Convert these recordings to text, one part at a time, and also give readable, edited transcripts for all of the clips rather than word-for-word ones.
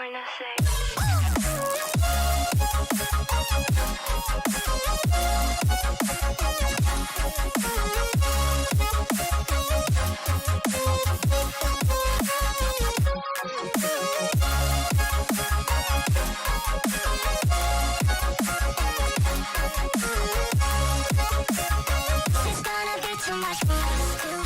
calling us sick. It's gonna be too much for us to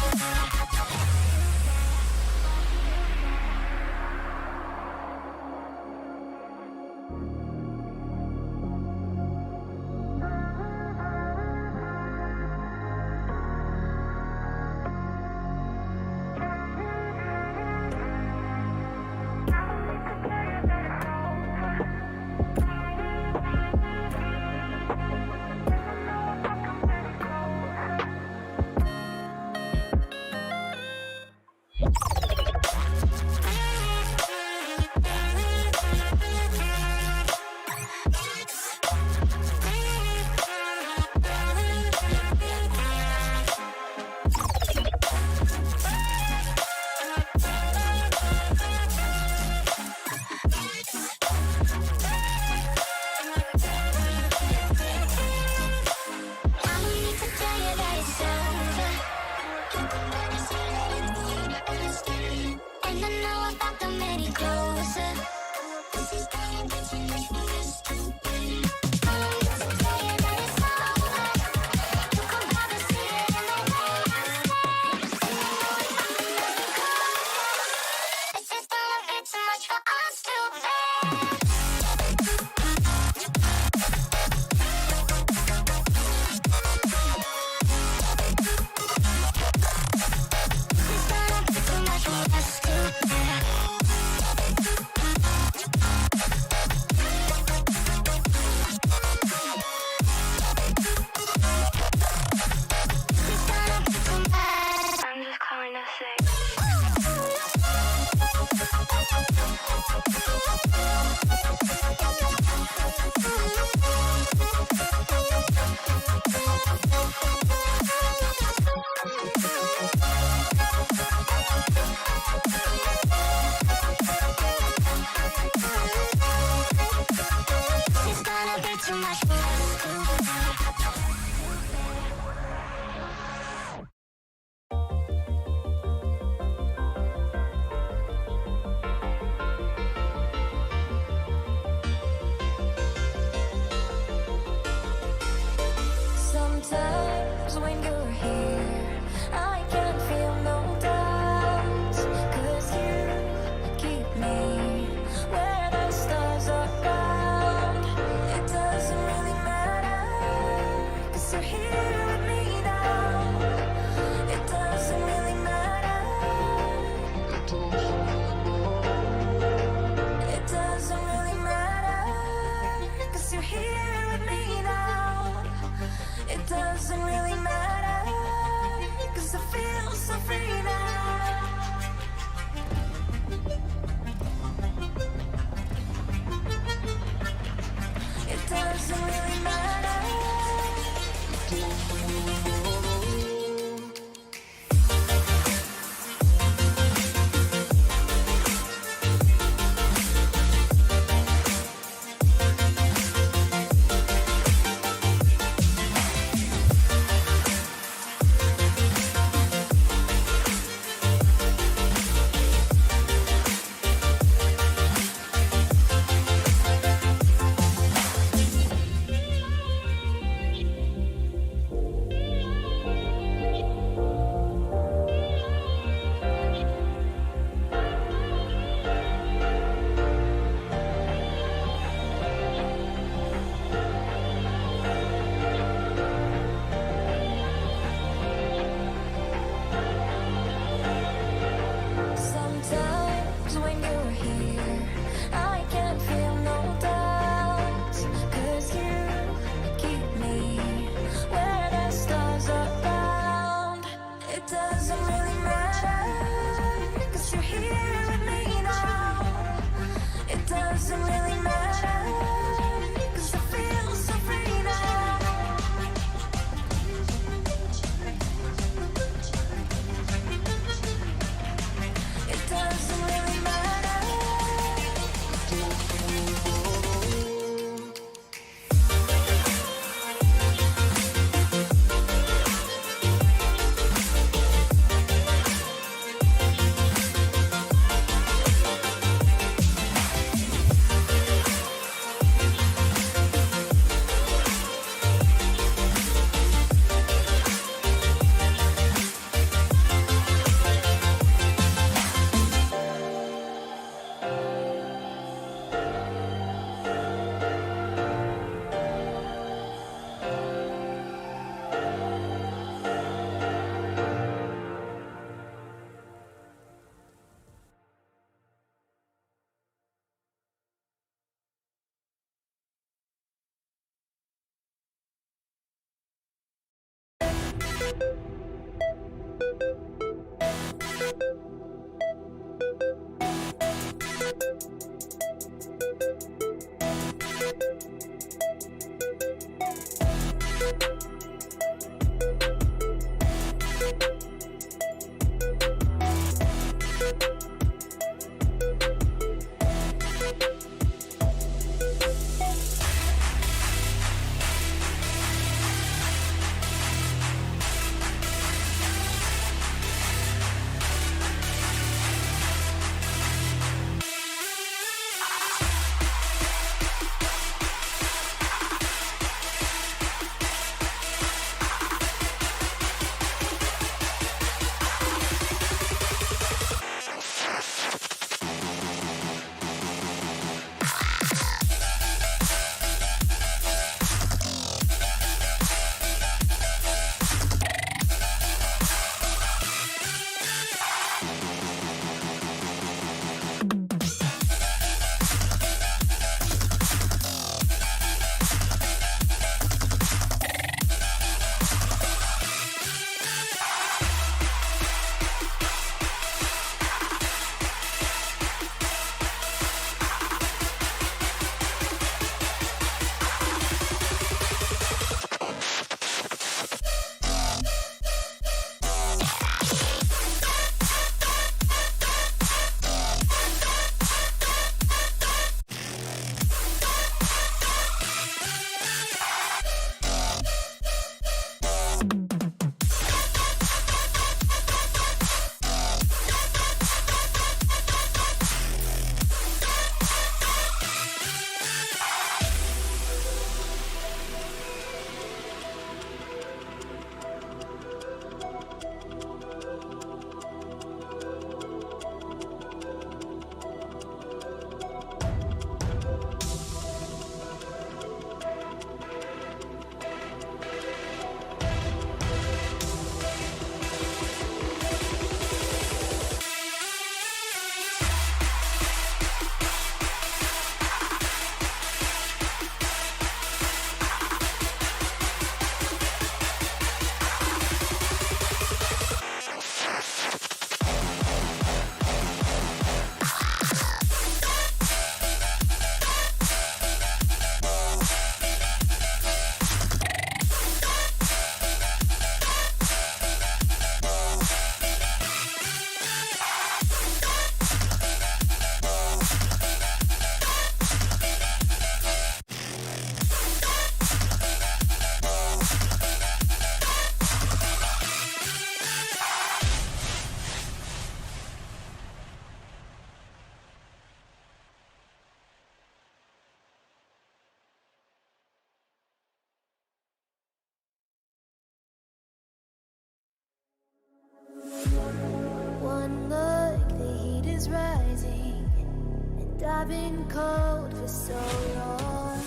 I've been cold for so long.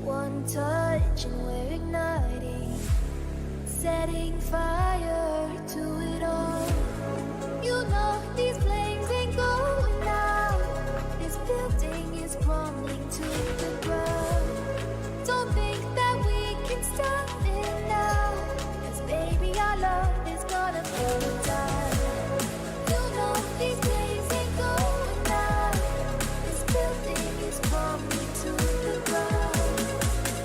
One touch and we're igniting, setting fire to it all. You know these flames ain't going out. This building is crumbling to the ground. Don't think that we can stop it now, 'cause baby our love is gonna burn down. You know these flames ain't going out. This building is crumbling to the ground.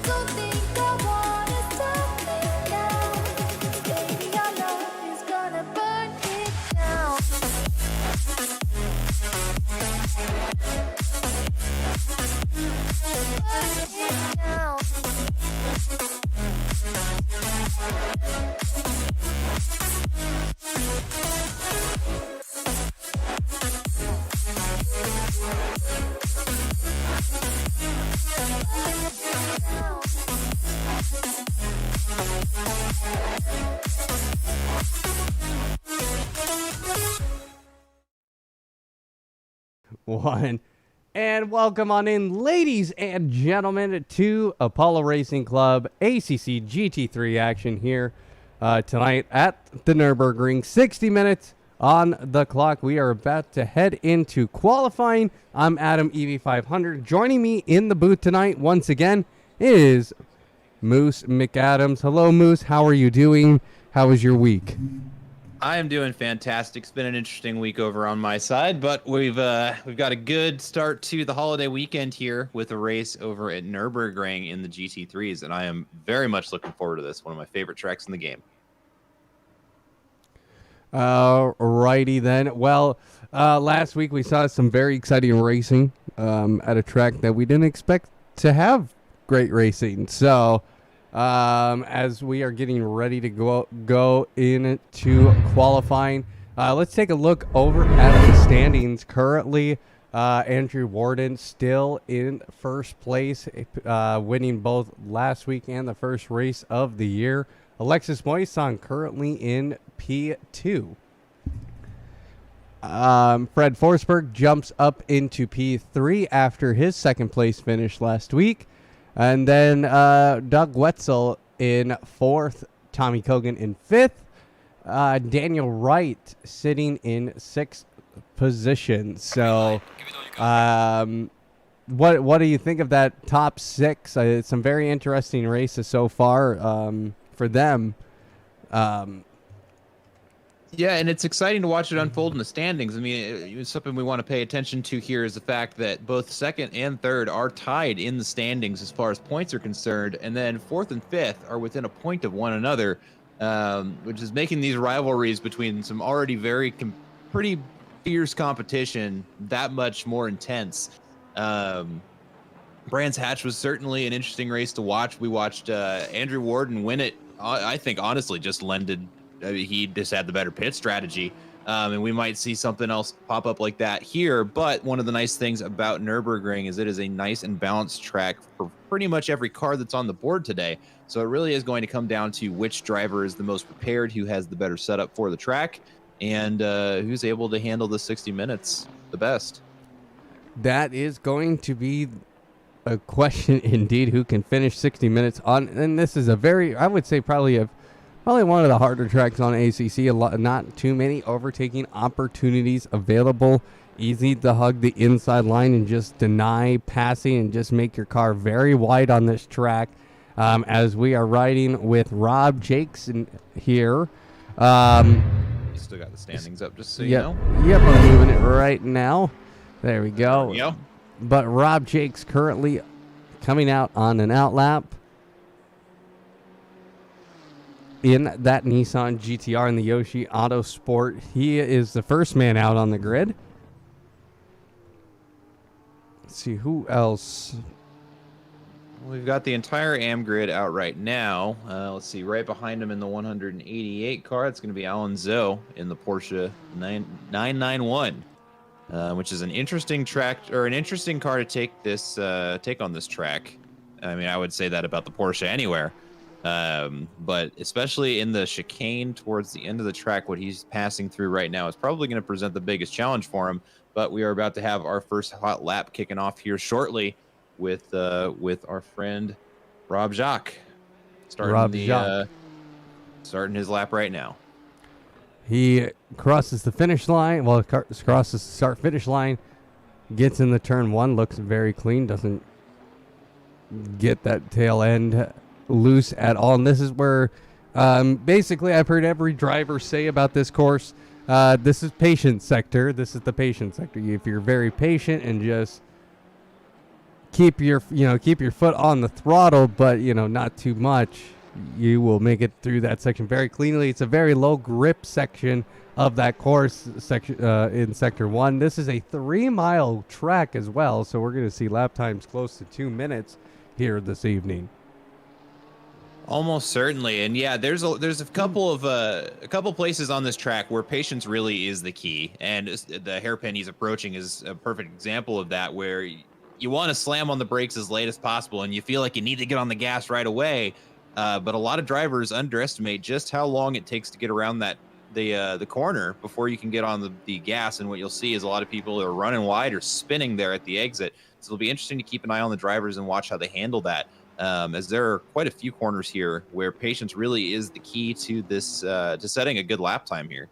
Don't think I wanna stop it now, 'cause baby our love is gonna burn it down. Burn it down. One. And welcome on in, ladies and gentlemen, to Apollo Racing Club ACC GT3 action here tonight at the Nurburgring. 60 minutes on the clock. We are about to head into qualifying. I'm Adam, EV500. Joining me in the booth tonight, once again, is Moose McAdams. Hello, Moose. How are you doing? How was your week? I am doing fantastic. It's been an interesting week over on my side, but we've got a good start to the holiday weekend here with a race over at Nurburgring in the GT3s, and I am very much looking forward to this. One of my favorite tracks in the game. Righty then. Well, last week we saw some very exciting racing at a track that we didn't expect to have great racing. So, as we are getting ready to go into qualifying, let's take a look over at the standings. Currently, Andrew Warden still in first place, winning both last week and the first race of the year. Alexis Moisan currently in P2. Fred Forsberg jumps up into P3 after his second place finish last week. And then Doug Wetzel in fourth, Tommy Kogan in fifth, Daniel Wright sitting in sixth position. So what do you think of that top six? Some very interesting races so far for them. Yeah, and it's exciting to watch it unfold in the standings. I mean, something we want to pay attention to here is the fact that both second and third are tied in the standings as far as points are concerned, and then fourth and fifth are within a point of one another, which is making these rivalries between some already pretty fierce competition that much more intense. Brands Hatch was certainly an interesting race to watch. We watched Andrew Warden win it. I think, honestly, just he just had the better pit strategy, and we might see something else pop up like that here. But one of the nice things about Nürburgring is it is a nice and balanced track for pretty much every car that's on the board today. So it really is going to come down to which driver is the most prepared, who has the better setup for the track, and who's able to handle the 60 minutes the best. That is going to be a question indeed, who can finish 60 minutes on. And this is I would say probably one of the harder tracks on ACC. Not too many overtaking opportunities available. Easy to hug the inside line and just deny passing and just make your car very wide on this track. As we are riding with Rob Jakes here. You still got the standings up, just so you know. Yep, I'm moving it right now. There we go. There we go. But Rob Jakes currently coming out on an outlap in that Nissan GTR in the Yoshi Auto Sport. He is the first man out on the grid. Let's see who else. We've got the entire AM grid out right now. Let's see, right behind him in the 188 car, it's going to be Alan Zoe in the Porsche 991, which is an interesting track, or an interesting car to take on this track. I mean, I would say that about the Porsche anywhere. But especially in the chicane towards the end of the track, what he's passing through right now is probably going to present the biggest challenge for him. But we are about to have our first hot lap kicking off here shortly with our friend Rob Jacques starting his lap right now. He crosses the finish line. Well, crosses the start-finish line, gets in the turn one, looks very clean, doesn't get that tail end loose at all. And this is where basically I've heard every driver say about this course, this is patience sector. This is the patience sector. If you're very patient and just keep your foot on the throttle, but not too much, you will make it through that section very cleanly. It's a very low grip section of that course section in sector 1. This is a 3-mile track as well, so we're going to see lap times close to 2 minutes here this evening. Almost certainly, and yeah, there's a couple places on this track where patience really is the key, and the hairpin he's approaching is a perfect example of that, where you want to slam on the brakes as late as possible, and you feel like you need to get on the gas right away. But a lot of drivers underestimate just how long it takes to get around the corner before you can get on the gas. And what you'll see is a lot of people are running wide or spinning there at the exit. So it'll be interesting to keep an eye on the drivers and watch how they handle that. As there are quite a few corners here where patience really is the key to this, to setting a good lap time here.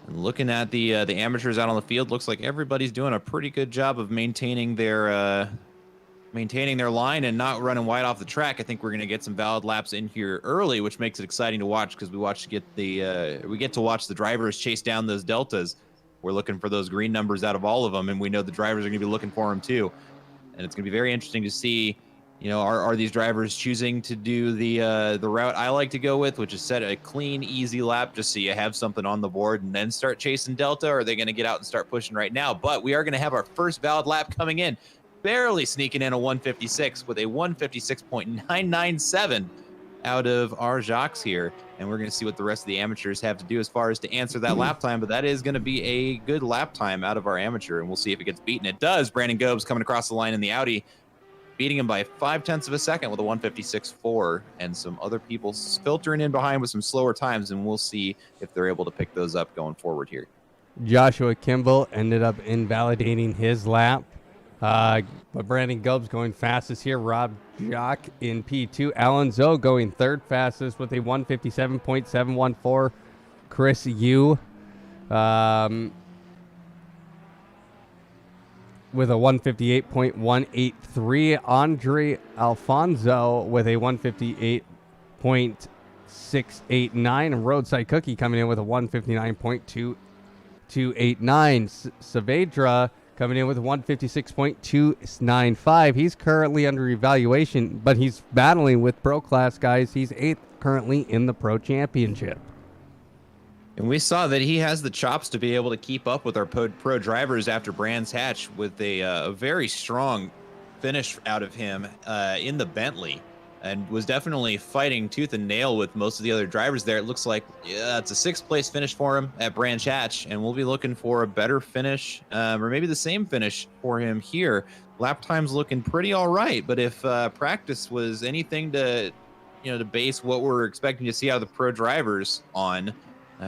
And looking at the amateurs out on the field, looks like everybody's doing a pretty good job of maintaining their maintaining their line and not running wide off the track, I think we're going to get some valid laps in here early, which makes it exciting to watch because we get to watch the drivers chase down those deltas. We're looking for those green numbers out of all of them, and we know the drivers are going to be looking for them too. And it's going to be very interesting to see, are these drivers choosing to do the route I like to go with, which is set a clean, easy lap just so you have something on the board and then start chasing delta, or are they going to get out and start pushing right now? But we are going to have our first valid lap coming in. Barely sneaking in a 156 with a 156.997 out of our Jacques here. And we're going to see what the rest of the amateurs have to do as far as to answer that lap time. But that is going to be a good lap time out of our amateur. And we'll see if it gets beaten. It does. Brandon Gobes coming across the line in the Audi, beating him by 0.5 of a second with a 156.4. And some other people filtering in behind with some slower times. And we'll see if they're able to pick those up going forward here. Joshua Kimball ended up invalidating his lap. But Brandon Gobes going fastest here. Rob Jock in P2. Alan Zoe going third fastest with a 157.714. Chris Yu with a 158.183. Andre Alfonso with a 158.689. And Roadside Cookie coming in with a 159.2289. Saavedra coming in with 156.295. He's currently under evaluation, but he's battling with pro class guys. He's 8th currently in the pro championship. And we saw that he has the chops to be able to keep up with our pro drivers after Brands Hatch with a very strong finish out of him in the Bentley, and was definitely fighting tooth and nail with most of the other drivers there. It looks like it's a 6th place finish for him at Branch Hatch, and we'll be looking for a better finish, or maybe the same finish for him here. Lap time's looking pretty all right, but if practice was anything to base what we're expecting to see out of the pro drivers on,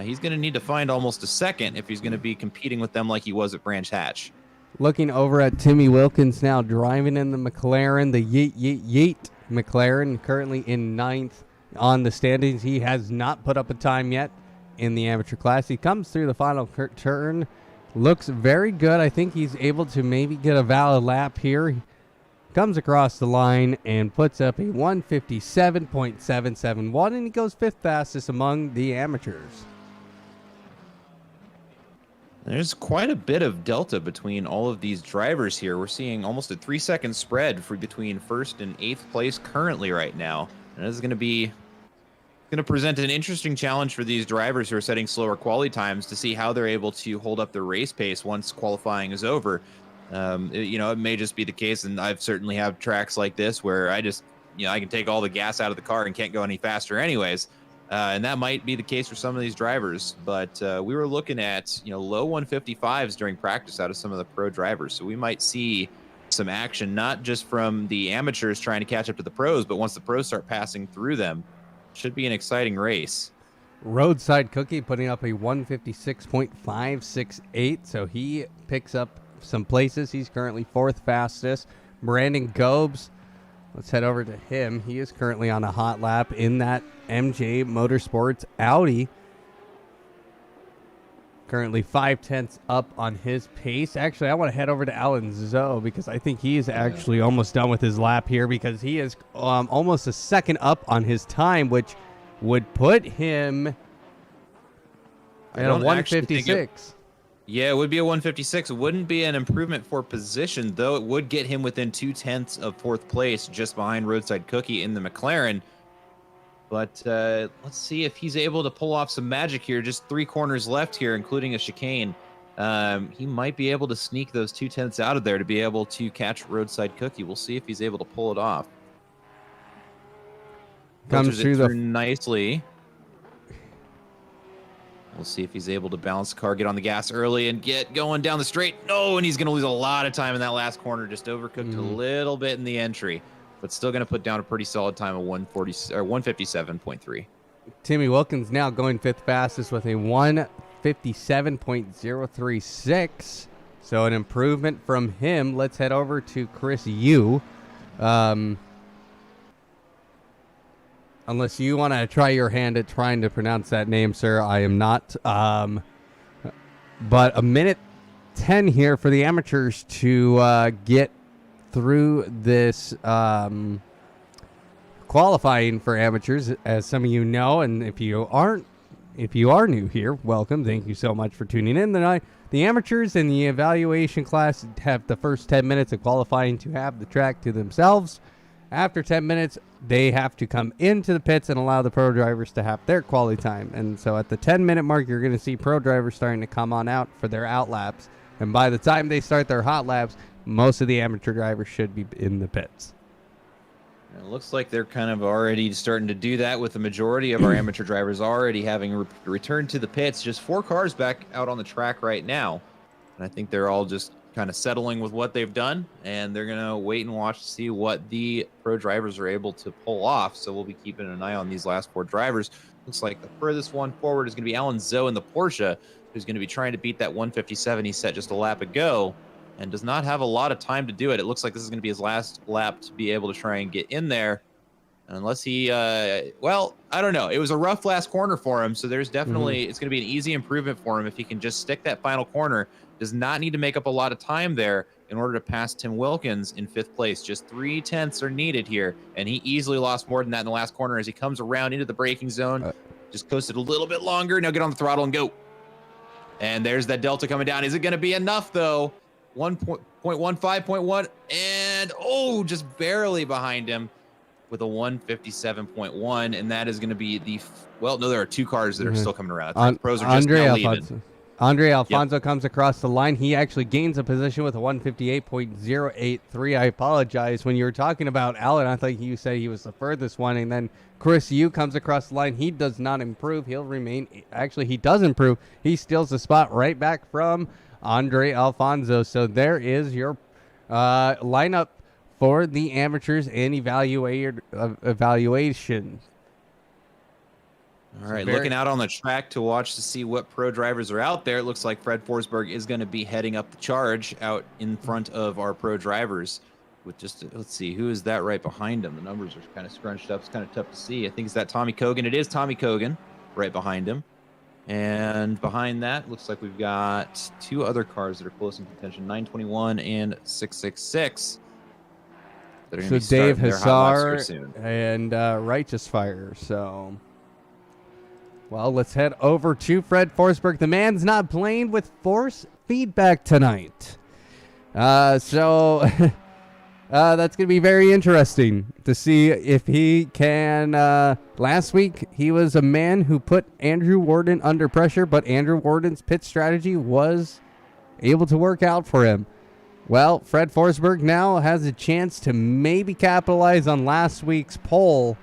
he's going to need to find almost a second if he's going to be competing with them like he was at Branch Hatch. Looking over at Timmy Wilkins now, driving in the McLaren, the Yeet McLaren, currently in 9th on the standings. He has not put up a time yet in the amateur class. He comes through the final turn, looks very good. I think he's able to maybe get a valid lap here. He comes across the line and puts up a 157.771, and he goes 5th fastest among the amateurs. There's quite a bit of delta between all of these drivers here. We're seeing almost a 3-second spread between 1st and 8th place currently right now. And this is going to present an interesting challenge for these drivers who are setting slower quality times to see how they're able to hold up their race pace once qualifying is over. It may just be the case, and I've certainly have tracks like this where I just, I can take all the gas out of the car and can't go any faster anyways. And that might be the case for some of these drivers, but we were looking at low 155s during practice out of some of the pro drivers, so we might see some action not just from the amateurs trying to catch up to the pros, but once the pros start passing through them, should be an exciting race. Roadside Cookie putting up a 156.568, so he picks up some places. He's currently 4th fastest. Brandon Gobes, let's head over to him. He is currently on a hot lap in that MJ Motorsports Audi. Currently 0.5 up on his pace. Actually, I want to head over to Alan Zoe because I think he is actually almost done with his lap here because he is almost a second up on his time, which would put him at a 156. Yeah, it would be a 156. It wouldn't be an improvement for position, though it would get him within 0.2 of 4th place, just behind Roadside Cookie in the McLaren. But let's see if he's able to pull off some magic here. Just 3 corners left here, including a chicane. He might be able to sneak those 0.2 out of there to be able to catch Roadside Cookie. We'll see if he's able to pull it off. Comes through nicely. We'll see if he's able to balance the car, get on the gas early, and get going down the straight. No, and he's going to lose a lot of time in that last corner. Just overcooked a little bit in the entry, but still going to put down a pretty solid time of 157.3. Timmy Wilkins now going 5th fastest with a 157.036. So an improvement from him. Let's head over to Chris Yu. Unless you want to try your hand at trying to pronounce that name, sir, I am not. But a minute 10 here for the amateurs to get through this qualifying for amateurs, as some of you know, and if you are new here, welcome. Thank you so much for tuning in tonight. The amateurs in the evaluation class have the first 10 minutes of qualifying to have the track to themselves. After 10 minutes, they have to come into the pits and allow the pro drivers to have their quality time. And so at the 10-minute mark, you're going to see pro drivers starting to come on out for their out laps. And by the time they start their hot laps, most of the amateur drivers should be in the pits. It looks like they're kind of already starting to do that, with the majority of our amateur drivers already having returned to the pits. Just 4 cars back out on the track right now. And I think they're all just kind of settling with what they've done, and they're going to wait and watch to see what the pro drivers are able to pull off. So we'll be keeping an eye on these last 4 drivers. Looks like the furthest one forward is going to be Alan Zoe in the Porsche, who's going to be trying to beat that 157 he set just a lap ago, and does not have a lot of time to do it. It looks like this is going to be his last lap to be able to try and get in there. And unless he, well, I don't know. It was a rough last corner for him, so there's definitely, it's going to be an easy improvement for him if he can just stick that final corner. Does not need to make up a lot of time there in order to pass Tim Wilkins in 5th place. Just 3/10 are needed here, and he easily lost more than that in the last corner as he comes around into the braking zone. Just coasted a little bit longer. Now get on the throttle and go. And there's that delta coming down. Is it going to be enough, though? 1.15.1, and just barely behind him with a 157.1, and that is going to be the no, there are 2 cars that are still coming around. The pros are just now leaving. Andre Alfonso comes across the line. He actually gains a position with a 158.083. I apologize. When you were talking about Alan, I thought you said he was the furthest one, and then Chris Yu comes across the line. He does not improve. He'll remain. Actually, he does improve. He steals the spot right back from Andre Alfonso. So there is your lineup for the amateurs and evaluation. All right, looking out on the track to watch to see what pro drivers are out there. It looks like Fred Forsberg is going to be heading up the charge out in front of our pro drivers. With just, let's see, who is that right behind him? The numbers are kind of scrunched up. It's kind of tough to see. I think it's that Tommy Kogan. It is Tommy Kogan right behind him. And behind that, looks like we've got 2 other cars that are close in contention, 921 and 666. So Dave Hassar and Righteous Fire. So, well, let's head over to Fred Forsberg. The man's not playing with force feedback tonight. So that's going to be very interesting to see if he can. Last week, he was a man who put Andrew Warden under pressure, but Andrew Warden's pit strategy was able to work out for him. Well, Fred Forsberg now has a chance to maybe capitalize on last week's pole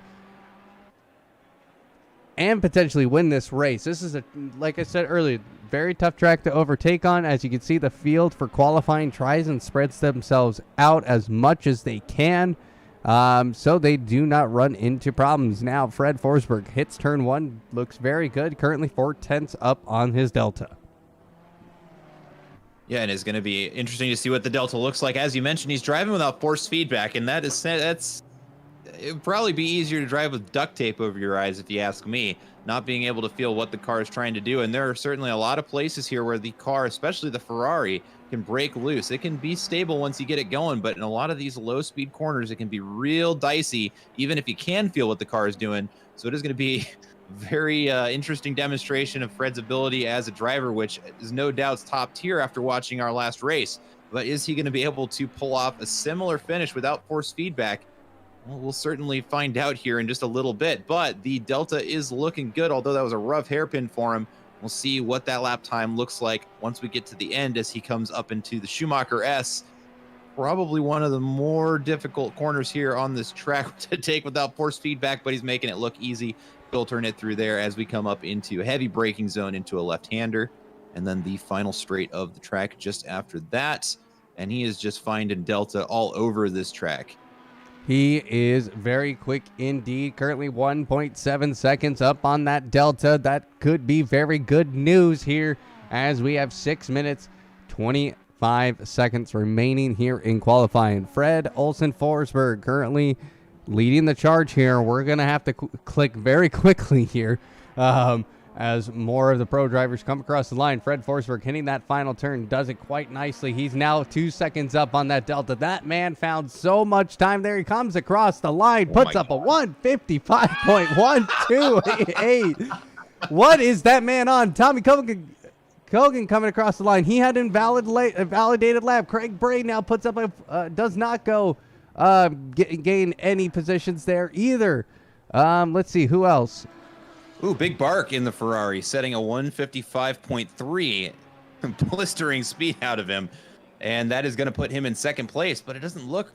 and potentially win this race. This is, like I said earlier, very tough track to overtake on. As you can see, the field for qualifying tries and spreads themselves out as much as they can, so they do not run into problems. Now, Fred Forsberg hits turn 1, looks very good, currently 4/10 up on his delta. Yeah, and it's going to be interesting to see what the delta looks like. As you mentioned, he's driving without force feedback, and that's it would probably be easier to drive with duct tape over your eyes, if you ask me, not being able to feel what the car is trying to do. And there are certainly a lot of places here where the car, especially the Ferrari, can break loose. It can be stable once you get it going, but in a lot of these low-speed corners, it can be real dicey, even if you can feel what the car is doing. So it is going to be very interesting demonstration of Fred's ability as a driver, which is no doubt top tier after watching our last race. But is he going to be able to pull off a similar finish without force feedback? Well, we'll certainly find out here in just a little bit, but the delta is looking good, although that was a rough hairpin for him. We'll see what that lap time looks like once we get to the end as he comes up into the Schumacher S. Probably one of the more difficult corners here on this track to take without force feedback, but he's making it look easy, filtering it through there as we come up into a heavy braking zone into a left-hander, and then the final straight of the track just after that. And he is just finding delta all over this track. He is very quick indeed. Currently 1.7 seconds up on that delta. That could be very good news here as we have 6 minutes, 25 seconds remaining here in qualifying. Fred Olsen Forsberg currently leading the charge here. We're going to have to click very quickly here as more of the pro drivers come across the line. Fred Forsberg hitting that final turn, does it quite nicely. He's now 2 seconds up on that delta. That man found so much time there. He comes across the line, puts up a 155.128. What is that man on? Tommy Kogan coming across the line. He had a validated lap. Craig Bray now puts up does not go gain any positions there either. Let's see who else. Ooh, Big Bark in the Ferrari, setting a 155.3, blistering speed out of him, and that is going to put him in second place. But it doesn't look.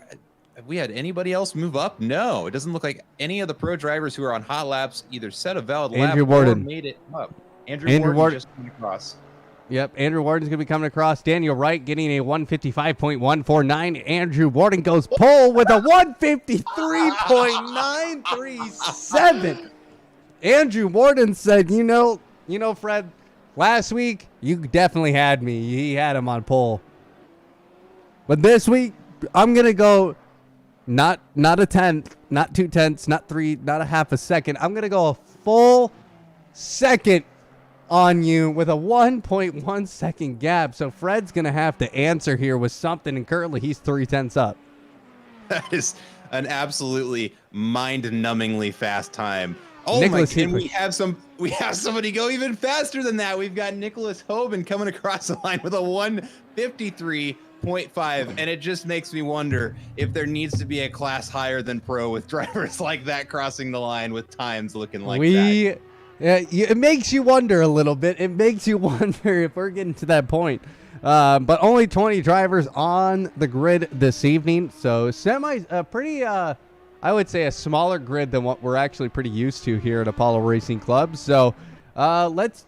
Have we had anybody else move up? No, it doesn't look like any of the pro drivers who are on hot laps either set a valid lap or made it up. Andrew Warden just coming across. Yep, Andrew Warden's going to be coming across. Daniel Wright getting a 155.149. Andrew Warden goes pole with a 153.937. Andrew Warden said, you know, Fred, last week you definitely had me. He had him on pole. But this week, I'm going to go not a tenth, not 0.2, not 3, not a half a second. I'm going to go a full second on you with a 1.1 second gap. So Fred's going to have to answer here with something, and currently he's 0.3 up. That is an absolutely mind-numbingly fast time. Oh Nicholas my God, we have somebody go even faster than that. We've got Nicholas Hoban coming across the line with a 153.5, and it just makes me wonder if there needs to be a class higher than pro with drivers like that crossing the line with times looking like that. It makes you wonder a little bit. It makes you wonder if we're getting to that point. But only 20 drivers on the grid this evening, so pretty I would say a smaller grid than what we're actually pretty used to here at Apollo Racing Club. So let's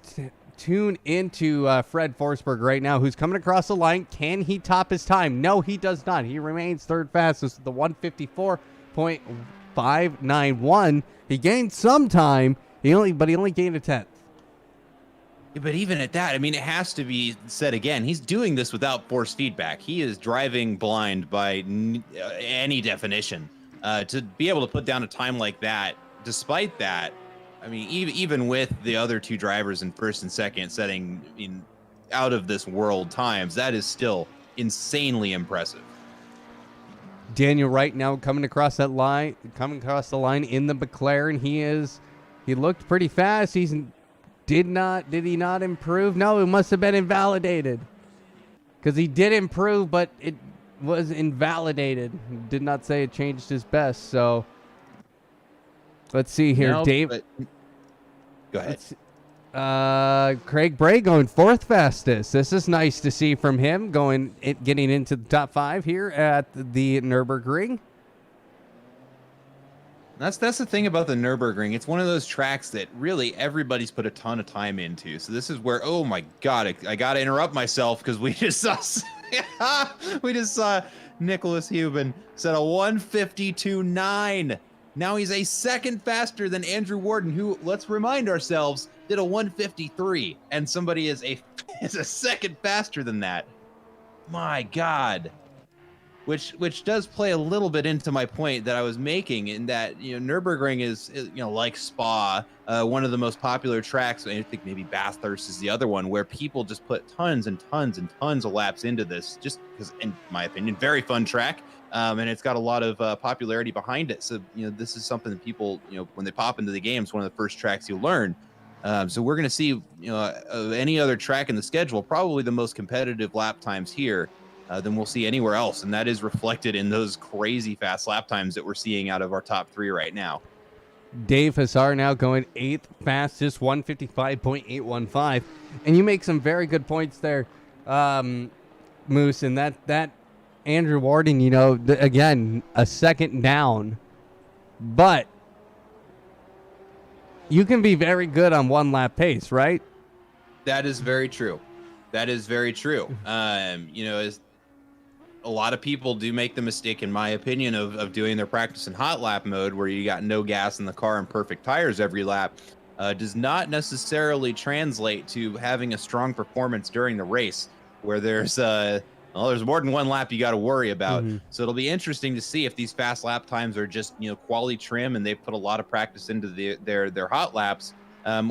tune into Fred Forsberg right now, who's coming across the line. Can he top his time? No, he does not. He remains third fastest with the 154.591. He gained some time, but he only gained a tenth. But even at that, I mean, it has to be said again, he's doing this without force feedback. He is driving blind by any definition. To be able to put down a time like that, despite that, I mean, even with the other two drivers in first and second setting in out of this world times, that is still insanely impressive. Daniel Wright now coming across the line in the McLaren. He looked pretty fast. Did he not improve? No, it must have been invalidated, because he did improve, but it was invalidated. Did not say it changed his best. So let's see here. No, Dave, go ahead. Craig Bray going fourth fastest. This is nice to see from him, getting into the top 5 here at the Nurburgring. That's the thing about the Nurburgring. It's one of those tracks that really everybody's put a ton of time into. So this is where, oh my God, I got to interrupt myself, because we just saw Nicholas Hoban set a 152.9. Now he's a second faster than Andrew Warden, who, let's remind ourselves, did a 153, and somebody is a second faster than that. My God. Which does play a little bit into my point that I was making, in that, Nürburgring is like Spa, one of the most popular tracks. I think maybe Bathurst is the other one, where people just put tons and tons and tons of laps into this, just because, in my opinion, very fun track, and it's got a lot of popularity behind it. So this is something that people, when they pop into the game, it's one of the first tracks you learn. So we're going to see any other track in the schedule, probably the most competitive lap times here than we'll see anywhere else. And that is reflected in those crazy fast lap times that we're seeing out of our top 3 right now. Dave Hassar now going 8th fastest, 155.815. And you make some very good points there, Moose. And that Andrew Warden, again, a second down. But you can be very good on one lap pace, right? That is very true. That is very true. As a lot of people do make the mistake, in my opinion, of doing their practice in hot lap mode, where you got no gas in the car and perfect tires every lap, does not necessarily translate to having a strong performance during the race, where there's more than one lap you got to worry about. Mm-hmm. So it'll be interesting to see if these fast lap times are just quality trim, and they've put a lot of practice into their hot laps,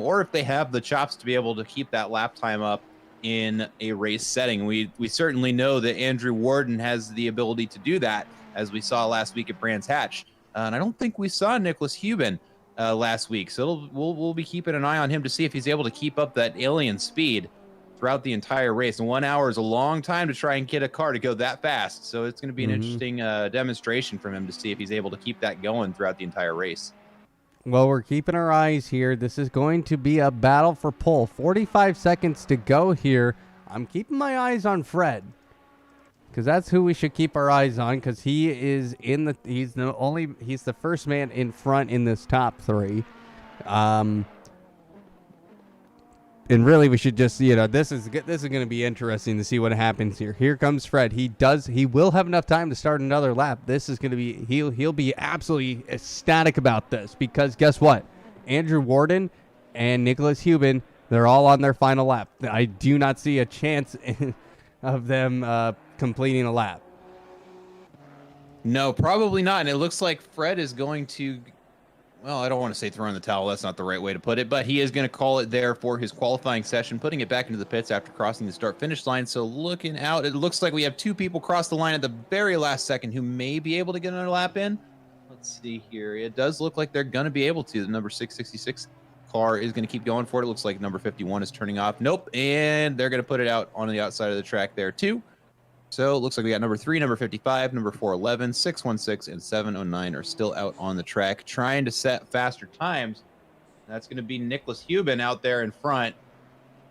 or if they have the chops to be able to keep that lap time up in a race setting. We certainly know that Andrew Warden has the ability to do that, as we saw last week at Brands Hatch. And I don't think we saw Nicholas Hubin last week. So we'll be keeping an eye on him to see if he's able to keep up that alien speed throughout the entire race. And 1 hour is a long time to try and get a car to go that fast. So it's going to be an interesting demonstration from him to see if he's able to keep that going throughout the entire race. Well, we're keeping our eyes here. This is going to be a battle for pole. 45 seconds to go here. I'm keeping my eyes on Fred, because that's who we should keep our eyes on, because he's the first man in front in this top three. And really, we should just, this is going to be interesting to see what happens here. Here comes Fred. He will have enough time to start another lap. This is going to be, he'll be absolutely ecstatic about this, because guess what? Andrew Warden and Nicholas Hubin, they're all on their final lap. I do not see a chance of them completing a lap. No, probably not. And it looks like Fred is going to, well, I don't want to say throwing the towel. That's not the right way to put it, but he is going to call it there for his qualifying session, putting it back into the pits after crossing the start-finish line. So looking out, it looks like we have two people cross the line at the very last second who may be able to get another lap in. Let's see here. It does look like they're going to be able to. The number 666 car is going to keep going for it. It looks like number 51 is turning off. Nope. And they're going to put it out on the outside of the track there too. So it looks like we got number 3, number 55, number 411, 616, and 709 are still out on the track trying to set faster times. That's going to be Nicholas Hubin out there in front.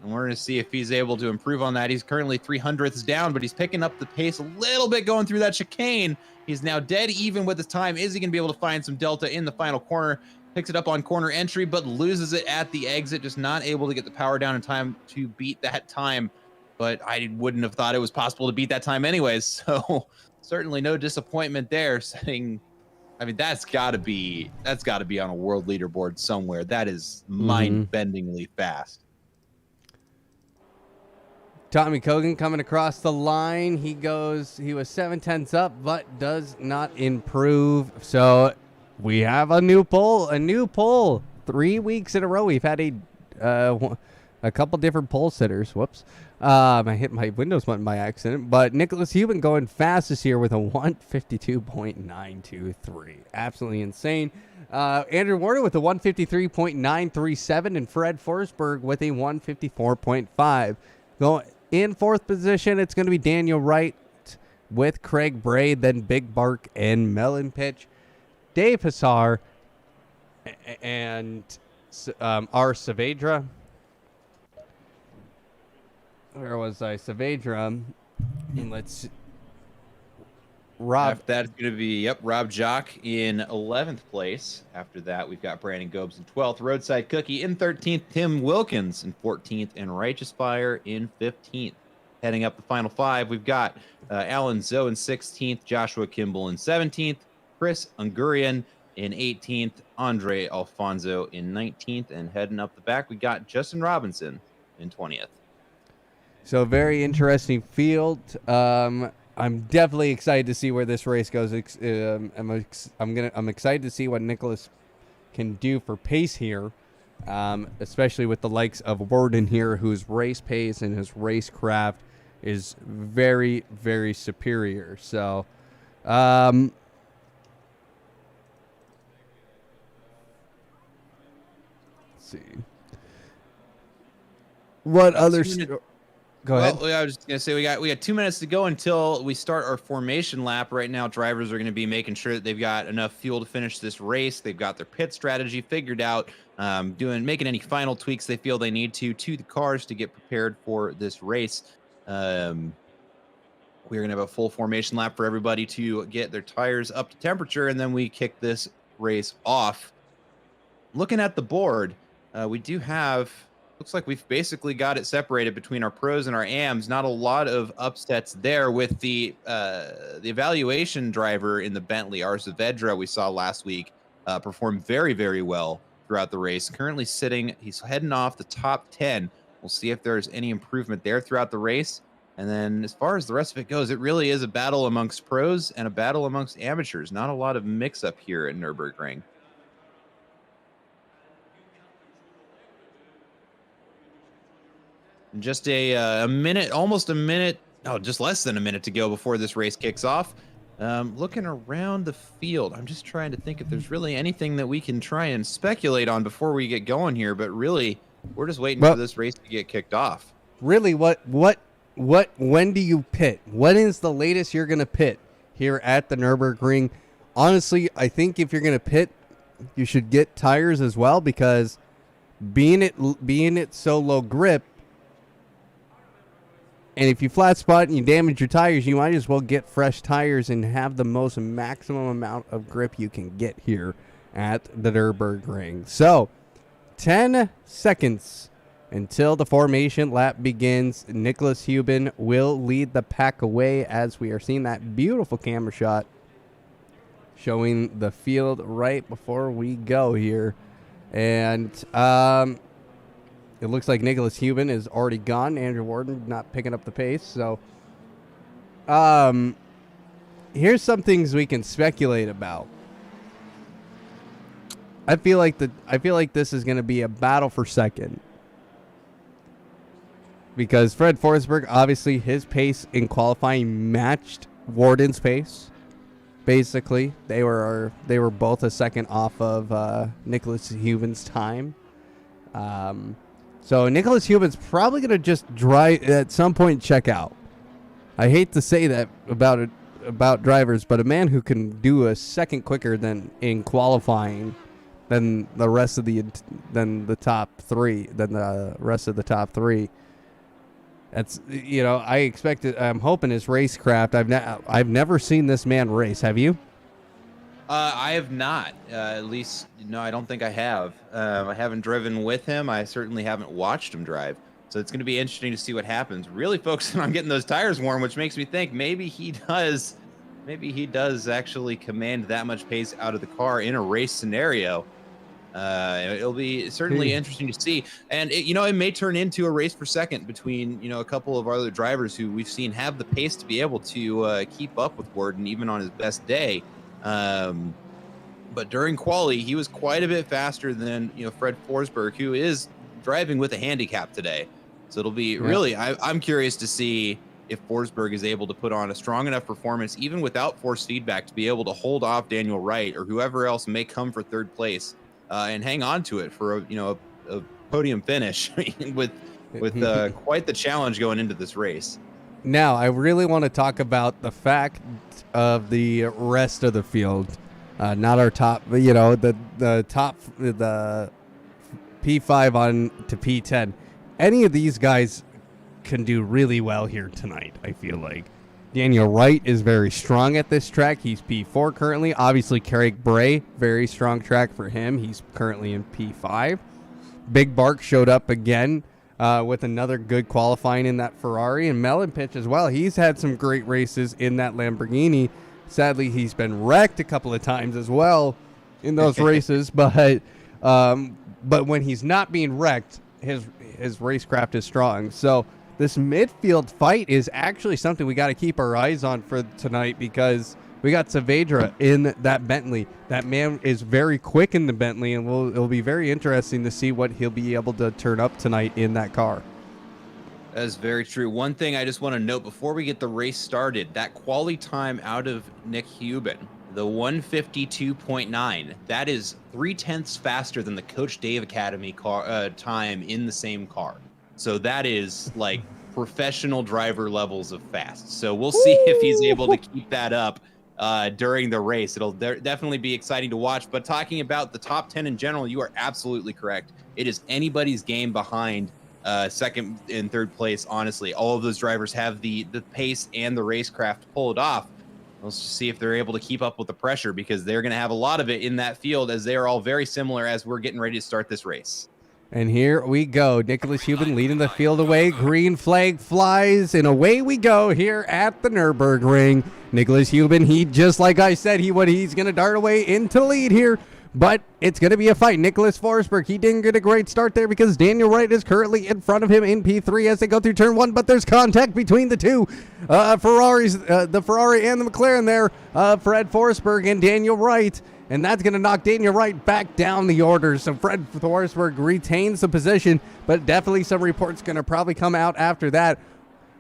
And we're going to see if he's able to improve on that. He's currently 300ths down, but he's picking up the pace a little bit going through that chicane. He's now dead even with his time. Is he going to be able to find some delta in the final corner? Picks it up on corner entry, but loses it at the exit. Just not able to get the power down in time to beat that time. But I wouldn't have thought it was possible to beat that time anyways. So certainly no disappointment there. That's got to be on a world leaderboard somewhere. That is mind-bendingly fast. Tommy Kogan coming across the line. He was 7/10 up, but does not improve. So we have a new pole. 3 weeks in a row. We've had a couple different pole sitters. Whoops. I hit my Windows button by accident. But Nicholas Hubin going fastest here with a 152.923. Absolutely insane. Andrew Warden with a 153.937 and Fred Forsberg with a 154.5. Going in fourth position, it's going to be Daniel Wright with Craig Braid, then Big Bark and Melon Pitch. Dave Hassar and R. Saavedra. Where was I? Saavedra. And let's... Rob. After that's going to be, Rob Jock in 11th place. After that, we've got Brandon Gobes in 12th. Roadside Cookie in 13th. Tim Wilkins in 14th. And Righteous Fire in 15th. Heading up the final five, we've got Alan Zoe in 16th. Joshua Kimball in 17th. Chris Ungurian in 18th. Andre Alfonso in 19th. And heading up the back, we got Justin Robinson in 20th. So very interesting field. I'm definitely excited to see where this race goes. I'm excited to see what Nicholas can do for pace here, especially with the likes of Warden here, whose race pace and his racecraft is very, very superior. So, let's see. What other... Go ahead. Well, I was just gonna say we got 2 minutes to go until we start our formation lap. Right now, drivers are going to be making sure that they've got enough fuel to finish this race. They've got their pit strategy figured out, making any final tweaks they feel they need to the cars to get prepared for this race. We're going to have a full formation lap for everybody to get their tires up to temperature, and then we kick this race off. Looking at the board, we do have... Looks like we've basically got it separated between our pros and our AMs. Not a lot of upsets there with the evaluation driver in the Bentley, R. Saavedra, we saw last week, performed very, very well throughout the race. Currently he's heading off the top 10. We'll see if there's any improvement there throughout the race. And then as far as the rest of it goes, it really is a battle amongst pros and a battle amongst amateurs. Not a lot of mix-up here at Nurburgring. Just a minute, almost a minute, just less than a minute to go before this race kicks off. Looking around the field, I'm just trying to think if there's really anything that we can try and speculate on before we get going here. But really, we're just waiting for this race to get kicked off. Really, when do you pit? When is the latest you're going to pit here at the Nurburgring? Honestly, I think if you're going to pit, you should get tires as well, because being it so low grip, and if you flat spot and you damage your tires, you might as well get fresh tires and have the most maximum amount of grip you can get here at the Nurburgring. So, 10 seconds until the formation lap begins. Nicholas Hubin will lead the pack away as we are seeing that beautiful camera shot showing the field right before we go here. And it looks like Nicholas Hubin is already gone. Andrew Warden not picking up the pace. So here's some things we can speculate about. I feel like this is going to be a battle for second, because Fred Forsberg, obviously his pace in qualifying matched Warden's pace. Basically, they were both a second off of Nicholas Hubin's time. So Nicholas Hubin's probably going to just drive at some point, check out. I hate to say that about drivers, but a man who can do a second quicker than in qualifying than the rest of the top three. That's, I'm hoping his racecraft. I've never seen this man race. Have you? I have not. At least, no, I don't think I have. I haven't driven with him. I certainly haven't watched him drive. So it's going to be interesting to see what happens. Really focusing on getting those tires warm, which makes me think maybe he does actually command that much pace out of the car in a race scenario. It'll be certainly interesting to see. And it may turn into a race for second between, a couple of other drivers who we've seen have the pace to be able to keep up with Warden even on his best day. But during quali, he was quite a bit faster than, Fred Forsberg, who is driving with a handicap today. So it'll be really, I'm curious to see if Forsberg is able to put on a strong enough performance, even without force feedback, to be able to hold off Daniel Wright or whoever else may come for third place. And hang on to it for a podium finish with quite the challenge going into this race. Now, I really want to talk about the fact of the rest of the field, not our top. The top, the P5 on to P10. Any of these guys can do really well here tonight. I feel like Daniel Wright is very strong at this track. He's P4 currently. Obviously, Craig Bray, very strong track for him. He's currently in P5. Big Bark showed up again with another good qualifying in that Ferrari. And Melon Pitch as well. He's had some great races in that Lamborghini. Sadly, he's been wrecked a couple of times as well in those races. But when he's not being wrecked, his racecraft is strong. So this midfield fight is actually something we got to keep our eyes on for tonight, because we got Saavedra in that Bentley. That man is very quick in the Bentley, and it'll be very interesting to see what he'll be able to turn up tonight in that car. That is very true. One thing I just want to note before we get the race started, that quali time out of Nick Hubin, the 152.9, that is 0.3 faster than the Coach Dave Academy car time in the same car. So that is like professional driver levels of fast. So we'll see if he's able to keep that up during the race. It'll definitely be exciting to watch. But talking about the top 10 in general, you are absolutely correct. It is anybody's game behind second and third place, honestly. All of those drivers have the pace and the racecraft to pull it off. Let's just see if they're able to keep up with the pressure, because they're going to have a lot of it in that field, as they are all very similar as we're getting ready to start this race. And here we go. Nicholas Hubin leading the field away. Green flag flies, and away we go here at the Nurburgring. Nicholas Hubin, just like I said, he's going to dart away into the lead here. but it's going to be a fight. Nicholas Forsberg, he didn't get a great start there because Daniel Wright is currently in front of him in P3 as they go through turn 1, but there's contact between the two Ferraris, the Ferrari and the McLaren there, Fred Forsberg and Daniel Wright, and that's going to knock Daniel Wright back down the order. So Fred Forsberg retains the position, but definitely some reports going to probably come out after that.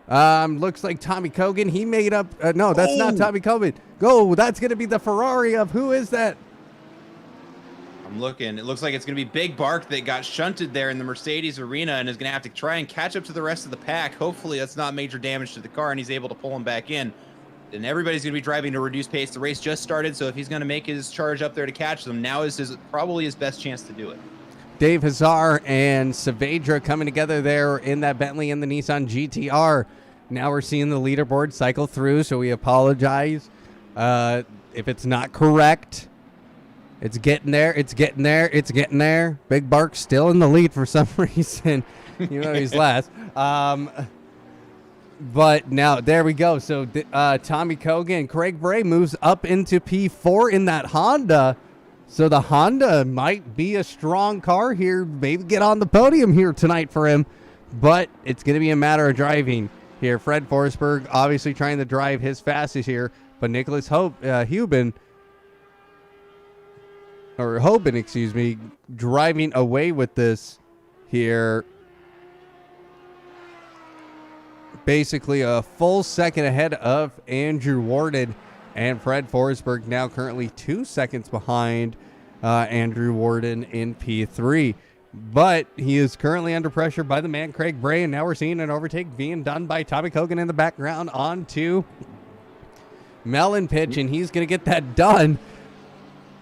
Looks like Tommy Cogan, he made up, no, that's not Tommy Cogan. Go, that's going to be the Ferrari of, who is that? I'm looking. It looks like it's going to be Big Bark that got shunted there in the Mercedes arena and is going to have to try and catch up to the rest of the pack. Hopefully that's not major damage to the car and he's able to pull him back in. And everybody's going to be driving to reduce pace. The race just started, so if he's going to make his charge up there to catch them, now is probably his best chance to do it. Dave Hazar and Saavedra coming together there in that Bentley and the Nissan GTR. Now we're seeing the leaderboard cycle through, so we apologize if it's not correct. It's getting there. It's getting there. It's getting there. Big Bark still in the lead for some reason. You know he's last. But now there we go. So Tommy Cogan, Craig Bray moves up into P4 in that Honda. So the Honda might be a strong car here. Maybe get on the podium here tonight for him. But it's going to be a matter of driving here. Fred Forsberg obviously trying to drive his fastest here. But Nicholas Hoban, excuse me, driving away with this here. Basically a full second ahead of Andrew Warden, and Fred Forsberg now currently 2 seconds behind Andrew Warden in P3. But he is currently under pressure by the man Craig Bray, and now we're seeing an overtake being done by Tommy Cogan in the background onto Melon Pitch, and he's going to get that done.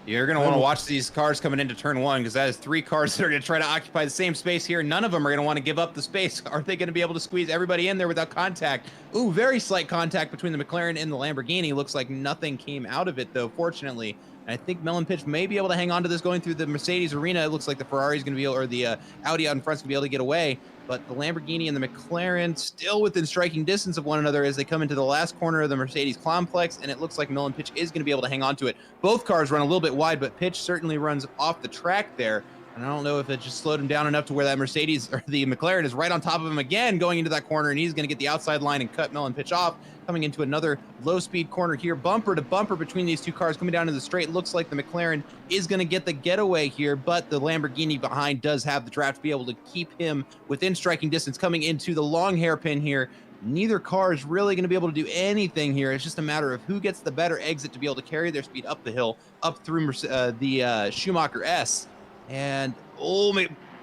You're going to want to watch these cars coming into turn 1 because that is 3 cars that are going to try to occupy the same space here. None of them are going to want to give up the space. Are they going to be able to squeeze everybody in there without contact? Ooh, very slight contact between the McLaren and the Lamborghini. Looks like nothing came out of it, though, fortunately. And I think Melon Pitch may be able to hang on to this going through the Mercedes arena. It looks like the Ferrari is going to be able, or the Audi out in front is going to be able to get away. But the Lamborghini and the McLaren still within striking distance of one another as they come into the last corner of the Mercedes complex, and it looks like Melon Pitch is going to be able to hang on to it. Both cars run a little bit wide, but Pitch certainly runs off the track there. And I don't know if it just slowed him down enough to where that Mercedes or the McLaren is right on top of him again going into that corner, and he's going to get the outside line and cut Melon Pitch off. Coming into another low-speed corner here, bumper to bumper between these two cars coming down to the straight. Looks like the McLaren is going to get the getaway here, but the Lamborghini behind does have the draft to be able to keep him within striking distance. Coming into the long hairpin here, neither car is really going to be able to do anything here. It's just a matter of who gets the better exit to be able to carry their speed up the hill, up through the Schumacher S. And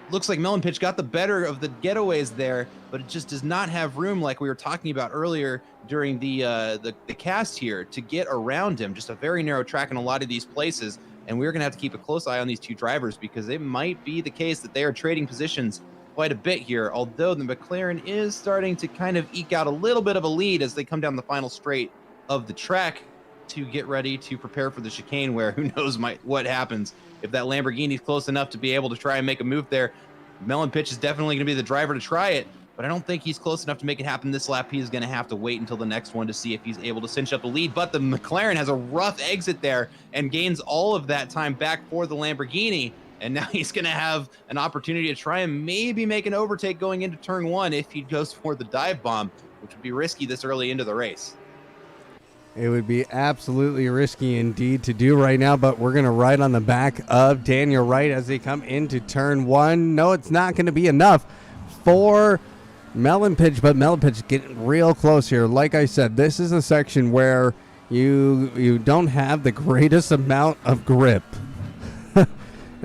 looks like Melon Pitch got the better of the getaways there, but it just does not have room, like we were talking about earlier during the cast here, to get around him. Just a very narrow track in a lot of these places, and we're going to have to keep a close eye on these two drivers because it might be the case that they are trading positions quite a bit here, although the McLaren is starting to kind of eke out a little bit of a lead as they come down the final straight of the track to get ready to prepare for the chicane, where who knows what happens. If that Lamborghini is close enough to be able to try and make a move there, Melon Pitch is definitely going to be the driver to try it, but I don't think he's close enough to make it happen this lap. He's going to have to wait until the next one to see if he's able to cinch up the lead, but the McLaren has a rough exit there and gains all of that time back for the Lamborghini, and now he's going to have an opportunity to try and maybe make an overtake going into turn 1 if he goes for the dive bomb, which would be risky this early into the race. It would be absolutely risky indeed to do right now, but we're going to ride on the back of Daniel Wright as they come into turn 1. No, it's not going to be enough for Melon Pitch, but Melon Pitch getting real close here. Like I said, this is a section where you don't have the greatest amount of grip.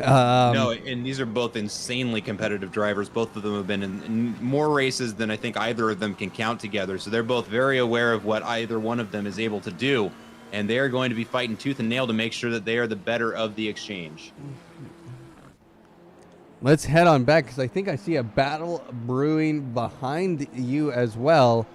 No, and these are both insanely competitive drivers. Both of them have been in more races than I think either of them can count together. So they're both very aware of what either one of them is able to do. And they are going to be fighting tooth and nail to make sure that they are the better of the exchange. Let's head on back because I think I see a battle brewing behind you as well.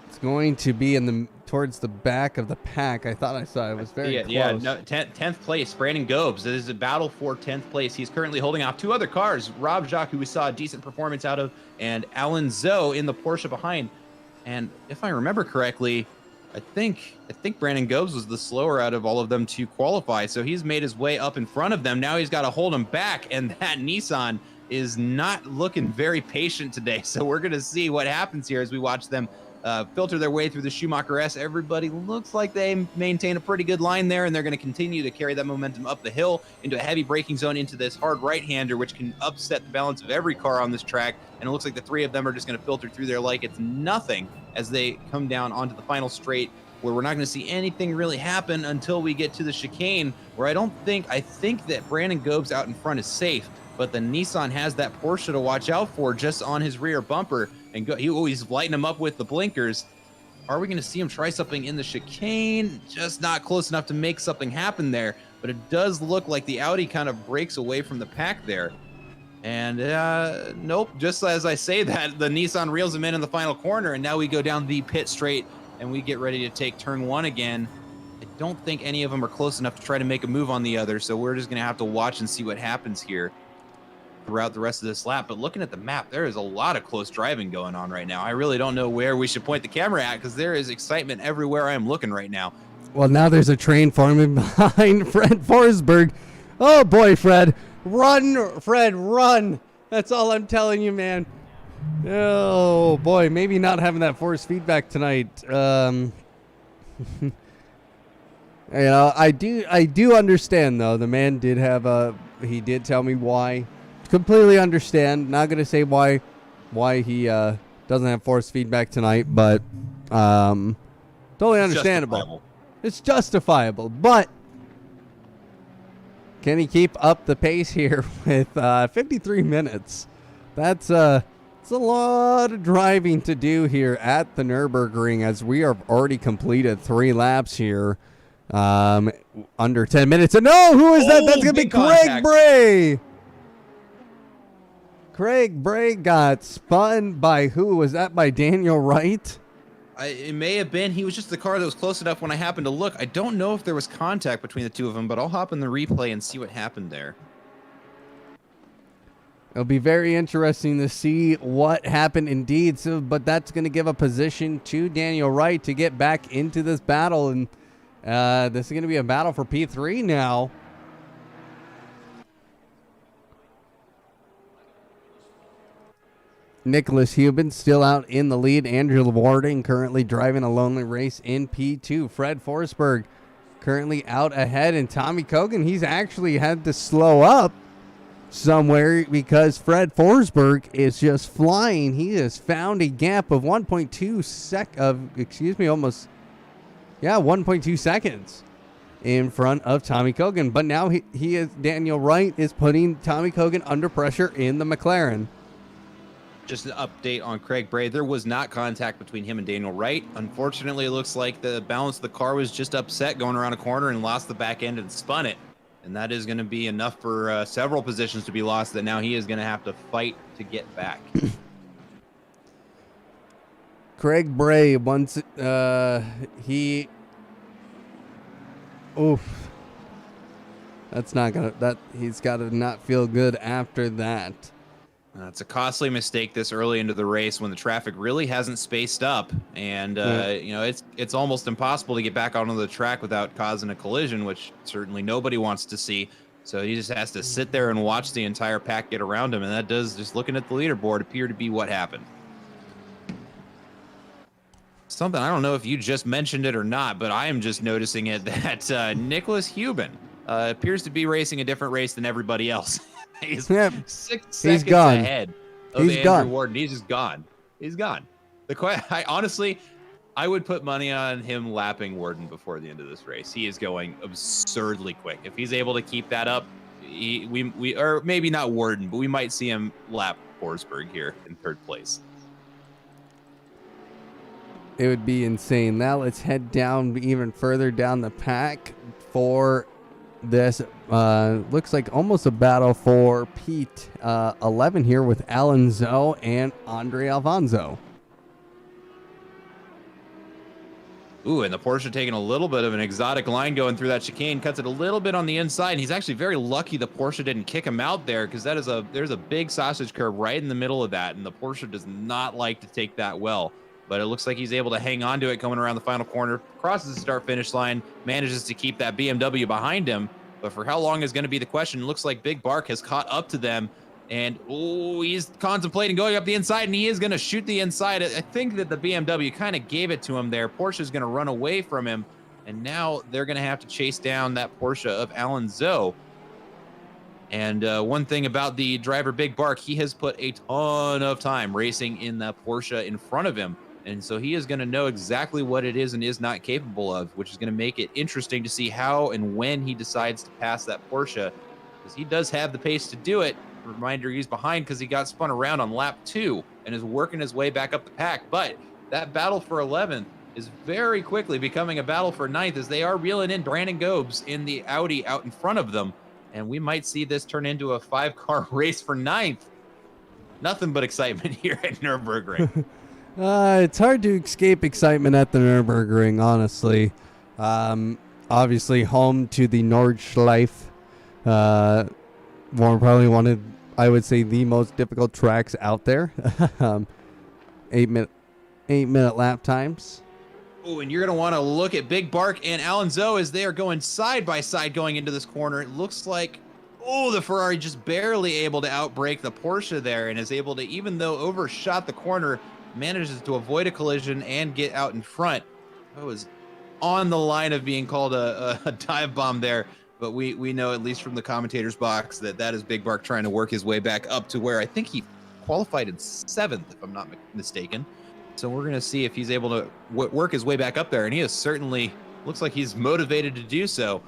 It's going to be towards the back of the pack. I thought I saw it was very close. Yeah, no, 10th place, Brandon Gobes. This is a battle for 10th place. He's currently holding off 2 other cars, Rob Jacques, who we saw a decent performance out of, and Alan Zoe in the Porsche behind. And if I remember correctly, I think Brandon Gobes was the slower out of all of them to qualify, so he's made his way up in front of them. Now he's got to hold him back, and that Nissan is not looking very patient today. So we're going to see what happens here as we watch them filter their way through the Schumacher S. Everybody looks like they maintain a pretty good line there, and they're going to continue to carry that momentum up the hill into a heavy braking zone into this hard right-hander, which can upset the balance of every car on this track. And it looks like the three of them are just going to filter through there like it's nothing as they come down onto the final straight, where we're not going to see anything really happen until we get to the chicane, where I think that Brandon Gobes out in front is safe, but the Nissan has that Porsche to watch out for just on his rear bumper, and he's lighting him up with the blinkers. Are we going to see him try something in the chicane? Just not close enough to make something happen there, but it does look like the Audi kind of breaks away from the pack there. And nope, just as I say that, the Nissan reels him in the final corner, and now we go down the pit straight, and we get ready to take turn one again. I don't think any of them are close enough to try to make a move on the other, so we're just going to have to watch and see what happens here throughout the rest of this lap. But looking at the map, there is a lot of close driving going on right now. I really don't know where we should point the camera at, because there is excitement everywhere I am looking right now. Well, now there's a train forming behind Fred Forsberg. Oh, boy, Fred. Run, Fred, run. That's all I'm telling you, man. Oh, boy, maybe not having that force feedback tonight. You know, I do understand, though. The man did have he did tell me why. Completely understand. Not going to say why he doesn't have force feedback tonight, but totally understandable. It's justifiable, but can he keep up the pace here with 53 minutes? It's a lot of driving to do here at the Nurburgring, as we have already completed 3 laps here. Under 10 minutes. And no, who is that? That's going to be Craig Bray. Craig Bray got spun by who? Was that by Daniel Wright? It may have been. He was just the car that was close enough when I happened to look. I don't know if there was contact between the two of them, but I'll hop in the replay and see what happened there. It'll be very interesting to see what happened indeed. So, but that's going to give a position to Daniel Wright to get back into this battle. And this is going to be a battle for P3 now. Nicholas Hubin still out in the lead. Andrew Warden currently driving a lonely race in P2. Fred Forsberg currently out ahead. And Tommy Kogan, he's actually had to slow up somewhere because Fred Forsberg is just flying. He has found a gap of 1.2 seconds in front of Tommy Kogan. But now Daniel Wright is putting Tommy Kogan under pressure in the McLaren. Just an update on Craig Bray. There was not contact between him and Daniel Wright. Unfortunately, it looks like the balance of the car was just upset going around a corner and lost the back end and spun it. And that is going to be enough for several positions to be lost, that now he is going to have to fight to get back. Craig Bray, once that's not gonna, he's got to not feel good after that. It's a costly mistake this early into the race when the traffic really hasn't spaced up, and you know, it's almost impossible to get back onto the track without causing a collision, which certainly nobody wants to see. So he just has to sit there and watch the entire pack get around him, and that does, just looking at the leaderboard, appear to be what happened. Something, I don't know if you just mentioned it or not, but I am just noticing it, that Nicholas Hubin appears to be racing a different race than everybody else. He's 6 seconds ahead of Andrew Warden. He's just gone. He's gone. I would put money on him lapping Warden before the end of this race. He is going absurdly quick. If he's able to keep that up, or maybe not Warden, but we might see him lap Forsberg here in 3rd place. It would be insane. Now let's head down even further down the pack for this. Looks like almost a battle for Pete 11 here with Alan Zoe and Andre Alfonso. Ooh, and the Porsche taking a little bit of an exotic line going through that chicane, cuts it a little bit on the inside, and he's actually very lucky the Porsche didn't kick him out there, because there's a big sausage curve right in the middle of that, and the Porsche does not like to take that well. but it looks like he's able to hang on to it coming around the final corner, crosses the start-finish line, manages to keep that BMW behind him. But for how long is going to be the question. It looks like Big Bark has caught up to them, and he's contemplating going up the inside, and he is going to shoot the inside. I think that the BMW kind of gave it to him there. Porsche's going to run away from him, and now they're going to have to chase down that Porsche of Alan Zoe. And one thing about the driver, Big Bark, he has put a ton of time racing in the Porsche in front of him. And so he is going to know exactly what it is and is not capable of, which is going to make it interesting to see how and when he decides to pass that Porsche, because he does have the pace to do it. Reminder, he's behind because he got spun around on lap 2 and is working his way back up the pack. But that battle for 11th is very quickly becoming a battle for 9th, as they are reeling in Brandon Gobes in the Audi out in front of them. And we might see this turn into a 5-car race for 9th. Nothing but excitement here at Nurburgring. It's hard to escape excitement at the Nurburgring, honestly. Obviously, home to the Nordschleife. Probably one of, I would say, the most difficult tracks out there. 8-minute lap times. Oh, and you're going to want to look at Big Bark and Alan Zoe as they are going side by side going into this corner. It looks like, the Ferrari just barely able to outbrake the Porsche there, and is able to, even though overshot the corner, manages to avoid a collision and get out in front. That was on the line of being called a dive bomb there, but we know, at least from the commentator's box, that is Big Bark trying to work his way back up to where I think he qualified in 7th, if I'm not mistaken. So we're going to see if he's able to work his way back up there, and he is certainly, looks like he's motivated to do so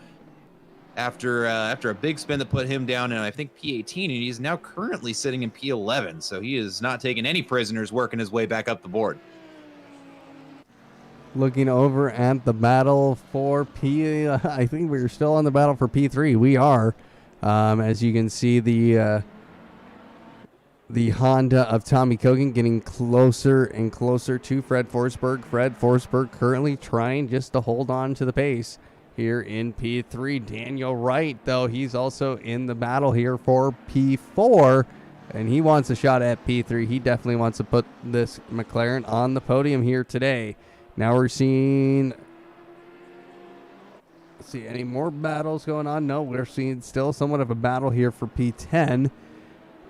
after a big spin that put him down in, I think, P18, and he's now currently sitting in P11, so he is not taking any prisoners, working his way back up the board. Looking over at the battle for I think we're still on the battle for P3. We are. As you can see, the Honda of Tommy Kogan getting closer and closer to Fred Forsberg. Fred Forsberg currently trying just to hold on to the pace here in P3. Daniel Wright, though, he's also in the battle here for P4, and he wants a shot at P3. He definitely wants to put this McLaren on the podium here today. Now we're seeing, let's see, any more battles going on? No, we're seeing still somewhat of a battle here for P10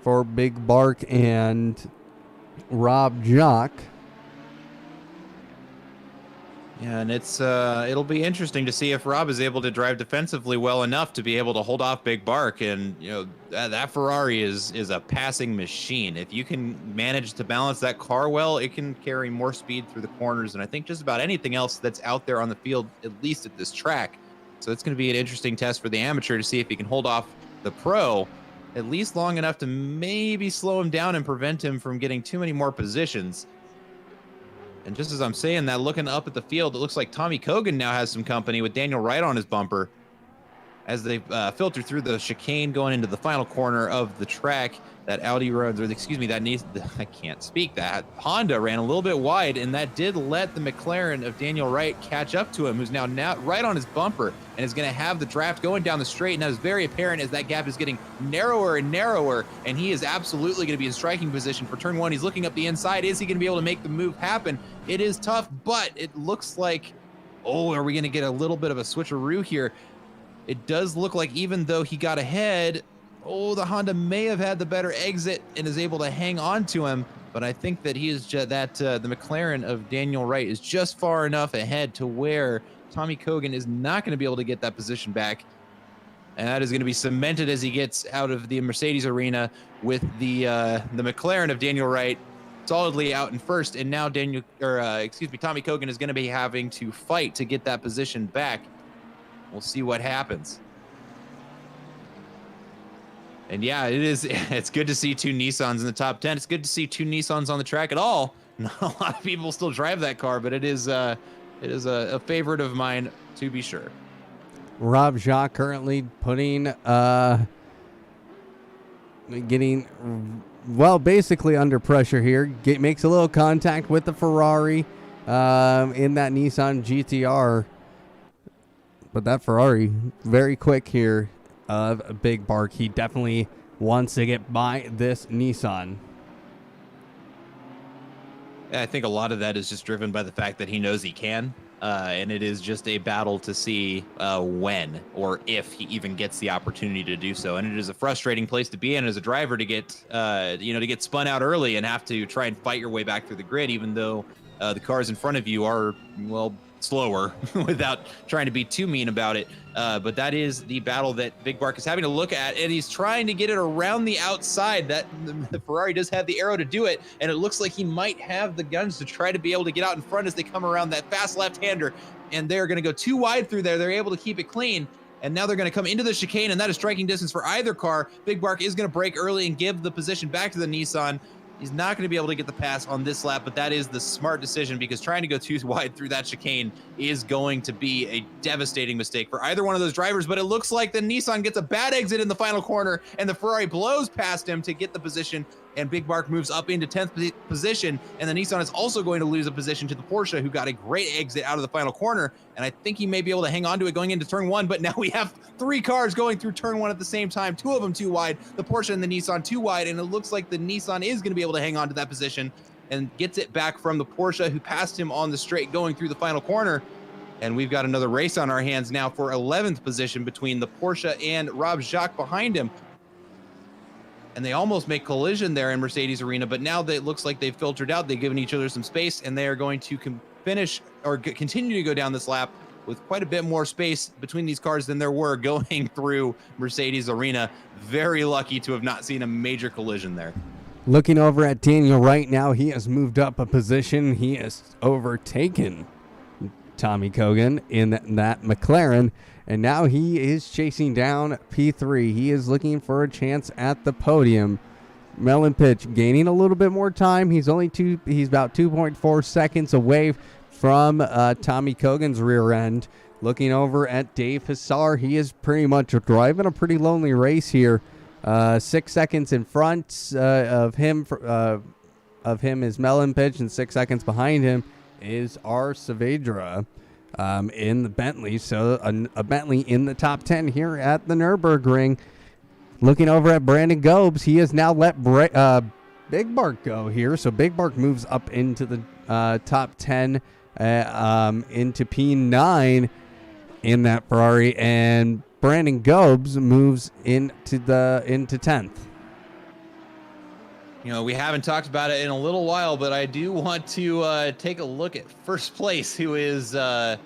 for Big Bark and Rob Jock. Yeah, and it'll be interesting to see if Rob is able to drive defensively well enough to be able to hold off Big Bark. And that Ferrari is a passing machine. If you can manage to balance that car well, it can carry more speed through the corners, and I think just about anything else that's out there on the field, at least at this track. So it's going to be an interesting test for the amateur to see if he can hold off the pro at least long enough to maybe slow him down and prevent him from getting too many more positions. And just as I'm saying that, looking up at the field, it looks like Tommy Kogan now has some company with Daniel Wright on his bumper as they filter through the chicane going into the final corner of the track. That Audi runs, or excuse me, I can't speak. That Honda ran a little bit wide, and that did let the McLaren of Daniel Wright catch up to him, who's now right on his bumper and is going to have the draft going down the straight. And that is very apparent as that gap is getting narrower and narrower, and he is absolutely going to be in striking position for turn 1. He's looking up the inside. Is he going to be able to make the move happen? It is tough, but it looks like, are we going to get a little bit of a switcheroo here? It does look like, even though he got ahead, the Honda may have had the better exit and is able to hang on to him. But I think that he is the McLaren of Daniel Wright is just far enough ahead to where Tommy Kogan is not going to be able to get that position back. And that is going to be cemented as he gets out of the Mercedes arena with the McLaren of Daniel Wright solidly out in first. And now Tommy Kogan is going to be having to fight to get that position back. We'll see what happens. And yeah, it's good to see 2 Nissans in the top 10. It's good to see 2 Nissans on the track at all. Not a lot of people still drive that car, but it is a favorite of mine, to be sure. Rob Jacques currently getting basically under pressure here. Makes a little contact with the Ferrari in that Nissan GTR. But that Ferrari, very quick here of Big Bark. He definitely wants to get by this Nissan. I think a lot of that is just driven by the fact that he knows he can. And it is just a battle to see when or if he even gets the opportunity to do so. And it is a frustrating place to be in as a driver to get, to get spun out early and have to try and fight your way back through the grid, even though the cars in front of you are, well, slower without trying to be too mean about it. But that is the battle that Big Bark is having to look at, and he's trying to get it around the outside. That the Ferrari does have the aero to do it, and it looks like he might have the guns to try to be able to get out in front as they come around that fast left-hander, and they're going to go too wide through there. They're able to keep it clean, and now they're going to come into the chicane, and that is striking distance for either car. Big Bark is going to brake early and give the position back to the Nissan. He's not going to be able to get the pass on this lap, but that is the smart decision, because trying to go too wide through that chicane is going to be a devastating mistake for either one of those drivers. But it looks like the Nissan gets a bad exit in the final corner, and the Ferrari blows past him to get the position, and Big Bark moves up into 10th position, and the Nissan is also going to lose a position to the Porsche, who got a great exit out of the final corner, and I think he may be able to hang on to it going into turn 1, but now we have 3 cars going through turn 1 at the same time, 2 of them too wide, the Porsche and the Nissan too wide, and it looks like the Nissan is going to be able to hang on to that position and gets it back from the Porsche, who passed him on the straight going through the final corner. And we've got another race on our hands now for 11th position between the Porsche and Rob Jacques behind him. And they almost make collision there in Mercedes Arena, but now that it looks like they've filtered out, they've given each other some space, and they are going to finish or continue to go down this lap with quite a bit more space between these cars than there were going through Mercedes Arena. Very lucky to have not seen a major collision there. Looking over at Daniel right now, he has moved up a position. He has overtaken Tommy Kogan in that McLaren, and now he is chasing down P3. He is looking for a chance at the podium. Melon Pitch gaining a little bit more time. He's about 2.4 seconds away from Tommy Kogan's rear end. Looking over at Dave Hassar, he is pretty much driving a pretty lonely race here. 6 seconds in front of him is Melon Pitch, and 6 seconds behind him is R. Saavedra in the Bentley. So a Bentley in the top 10 here at the Nurburgring. Looking over at Brandon Gobes, he has now let Big Bark go here. So Big Bark moves up into the top 10, into P9 in that Ferrari, and Brandon Gobes moves into 10th. You know, we haven't talked about it in a little while, but I do want to take a look at first place, who is on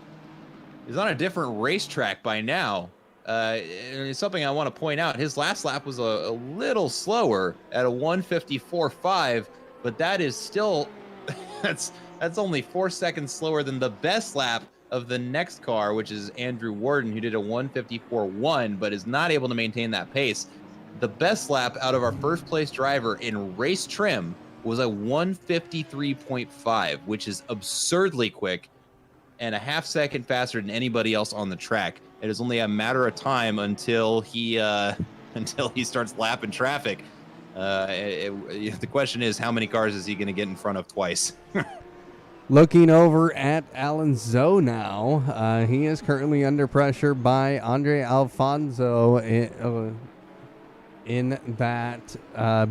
a different racetrack by now. And it's something I want to point out. His last lap was a little slower at a 1:54.5, but that is still that's only 4 seconds slower than the best lap of the next car, which is Andrew Warden, who did a 1:54.1, but is not able to maintain that pace. The best lap out of our first place driver in race trim was a 1:53.5, which is absurdly quick and a half second faster than anybody else on the track. It is only a matter of time until he starts lapping traffic. The question is, how many cars is he going to get in front of twice? Looking over at Alan Zoe now, he is currently under pressure by Andre Alfonso in that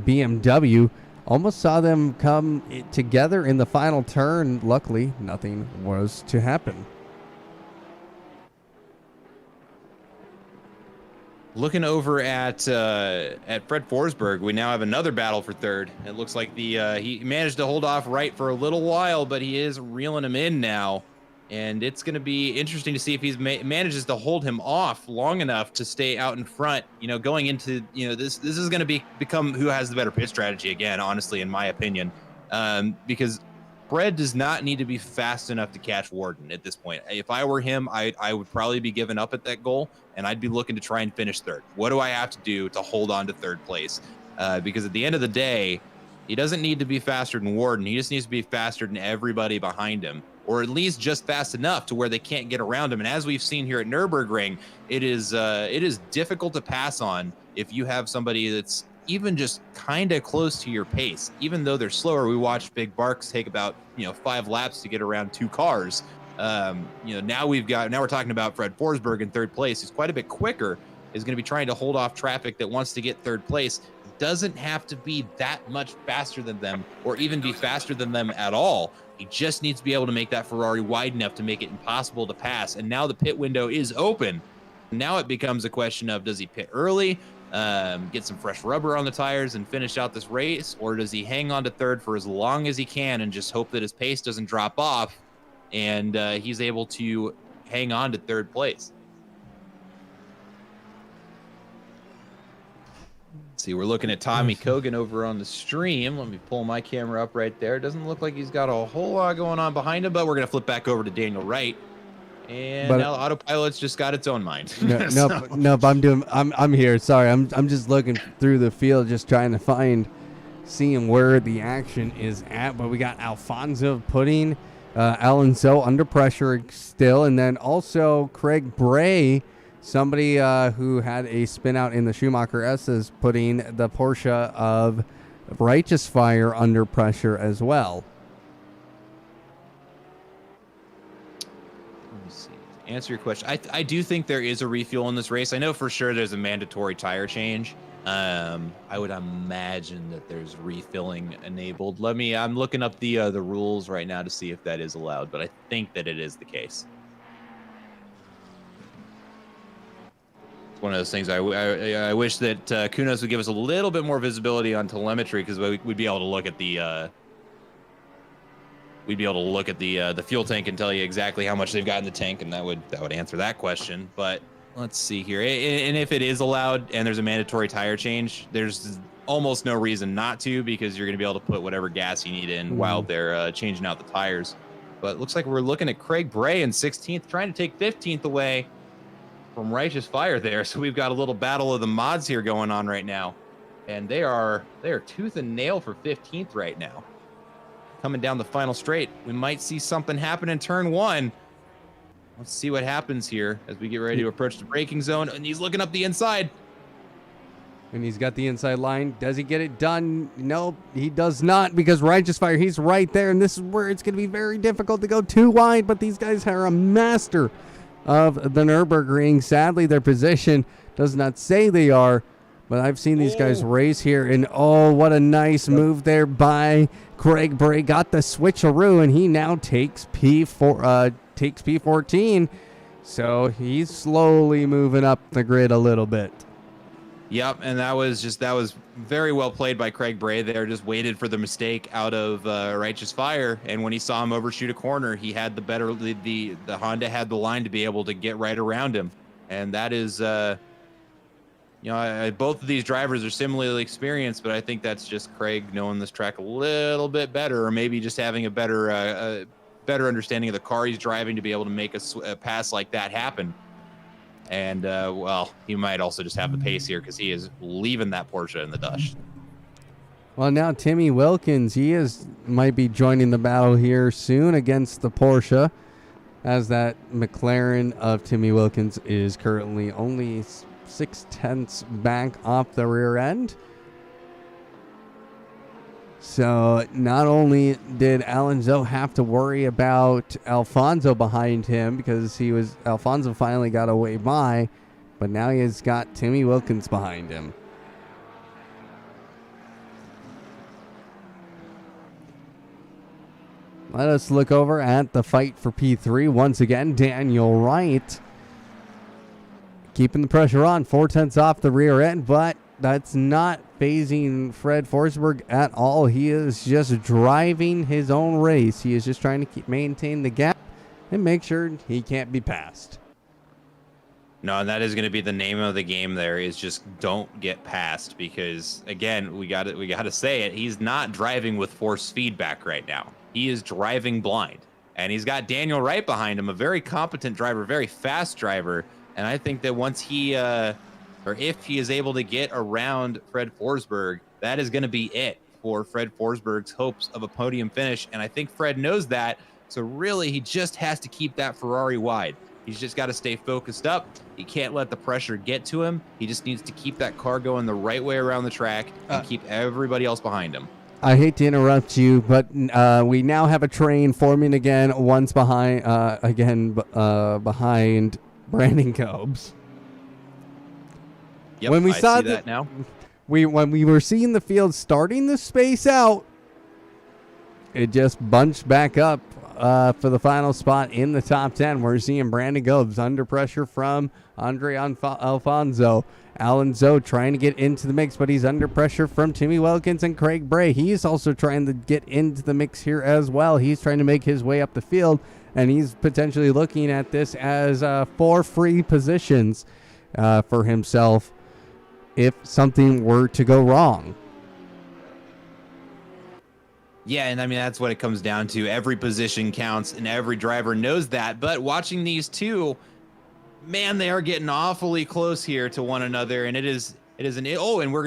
BMW. Almost saw them come together in the final turn. Luckily, nothing was to happen. Looking over at Fred Forsberg, we now have another battle for third. It looks like he managed to hold off Wright for a little while, but he is reeling him in now. And it's going to be interesting to see if he manages to hold him off long enough to stay out in front. You know, going into this is going to become who has the better pit strategy again. Honestly, in my opinion, because Fred does not need to be fast enough to catch Warden at this point. If I were him, I would probably be giving up at that goal, and I'd be looking to try and finish third. What do I have to do to hold on to third place? Because at the end of the day, he doesn't need to be faster than Warden. He just needs to be faster than everybody behind him, or at least just fast enough to where they can't get around him. And as we've seen here at Nurburgring, it is difficult to pass on if you have somebody that's even just kind of close to your pace. Even though they're slower, we watched Big Barks take about 5 laps to get around 2 cars. Now we're talking about Fred Forsberg in third place, who's quite a bit quicker, is going to be trying to hold off traffic that wants to get third place. doesn't have to be that much faster than them or even be faster than them at all. He just needs to be able to make that Ferrari wide enough to make it impossible to pass. And now the pit window is open. Now it becomes a question of, does he pit early, get some fresh rubber on the tires and finish out this race? Or does he hang on to third for as long as he can and just hope that his pace doesn't drop off and he's able to hang on to third place? See, we're looking at Tommy Kogan over on the stream. Let me pull my camera up right there. Doesn't look like he's got a whole lot going on behind him, but we're going to flip back over to Daniel Wright. And now the autopilot's just got its own mind. Nope, I'm here. Sorry, I'm just looking through the field, just trying to seeing where the action is at. But we got Alfonso putting Alonso under pressure still, and then also Craig Bray, somebody who had a spin out in the Schumacher S's, putting the Porsche of Righteous Fire under pressure as well. Answer your question. I do think there is a refuel in this race. I know for sure there's a mandatory tire change. I would imagine that there's refilling enabled. I'm looking up the rules right now to see if that is allowed, but I think that it is the case. It's one of those things I wish that Kunos would give us a little bit more visibility on telemetry, because we'd be able to look at the the fuel tank and tell you exactly how much they've got in the tank, and that would answer that question. But let's see here. And if it is allowed and there's a mandatory tire change, there's almost no reason not to, because you're going to be able to put whatever gas you need in while they're changing out the tires. But it looks like we're looking at Craig Bray in 16th, trying to take 15th away from Righteous Fire there. So we've got a little battle of the mods here going on right now. And they are tooth and nail for 15th right now. Coming down the final straight, we might see something happen in turn one. Let's see what happens here as we get ready to approach the braking zone. And he's looking up the inside. And he's got the inside line. Does he get it done? Nope, he does not, because Righteous Fire, he's right there. And this is where it's going to be very difficult to go too wide. But these guys are a master of the Nurburgring. Sadly, their position does not say they are. But I've seen these guys race here, and what a nice move there by Craig Bray. Got the switcheroo, and he now takes P14. So he's slowly moving up the grid a little bit. Yep, and that was very well played by Craig Bray there. Just waited for the mistake out of Righteous Fire, and when he saw him overshoot a corner, he had the Honda had the line to be able to get right around him, and that is. Both of these drivers are similarly experienced, but I think that's just Craig knowing this track a little bit better, or maybe just having a better understanding of the car he's driving to be able to make a pass like that happen. And, he might also just have the pace here, because he is leaving that Porsche in the dust. Well, now Timmy Wilkins, might be joining the battle here soon against the Porsche, as that McLaren of Timmy Wilkins is currently only 0.6 back off the rear end. So not only did Alonso have to worry about Alfonso behind him, because Alfonso finally got away by, but now he has got Timmy Wilkins behind him. Let us look over at the fight for P3 once again. Daniel Wright keeping the pressure on, 0.4 off the rear end, but that's not phasing Fred Forsberg at all. He is just driving his own race. He is just trying to maintain the gap and make sure he can't be passed. No, and that is going to be the name of the game there, is just don't get passed, because, again, we got to say it, he's not driving with force feedback right now. He is driving blind, and he's got Daniel Wright behind him, a very competent driver, very fast driver. And I think that once if he is able to get around Fred Forsberg, that is going to be it for Fred Forsberg's hopes of a podium finish. And I think Fred knows that. So really, he just has to keep that Ferrari wide. He's just got to stay focused up. He can't let the pressure get to him. He just needs to keep that car going the right way around the track and keep everybody else behind him. I hate to interrupt you, but we now have a train forming again, behind Brandon Cobes. Yep, I see that now. when we were seeing the field starting to space out, it just bunched back up for the final spot in the top 10. We're seeing Brandon Gobes under pressure from Andre Alfonso. Alan Zoe trying to get into the mix, but he's under pressure from Timmy Wilkins and Craig Bray. He's also trying to get into the mix here as well. He's trying to make his way up the field, and he's potentially looking at this as 4 free positions for himself if something were to go wrong. Yeah, and I mean, that's what it comes down to. Every position counts, and every driver knows that. But watching these two, man, they are getting awfully close here to one another, and and we're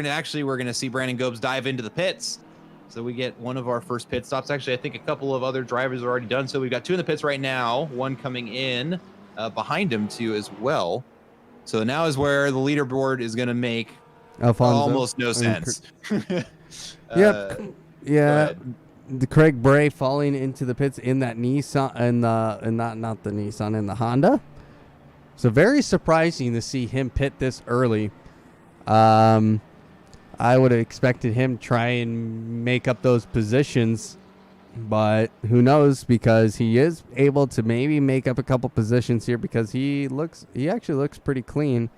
gonna see Brandon Gobes dive into the pits. So we get one of our first pit stops. Actually, I think a couple of other drivers are already done. So we've got 2 in the pits right now, one coming in behind him too as well. So now is where the leaderboard is gonna make almost no sense. Yep. Yeah. The Craig Bray falling into the pits in that Nissan and not the Nissan, in the Honda. So very surprising to see him pit this early. I would have expected him to try and make up those positions, but who knows, because he is able to maybe make up a couple positions here because he actually looks pretty clean.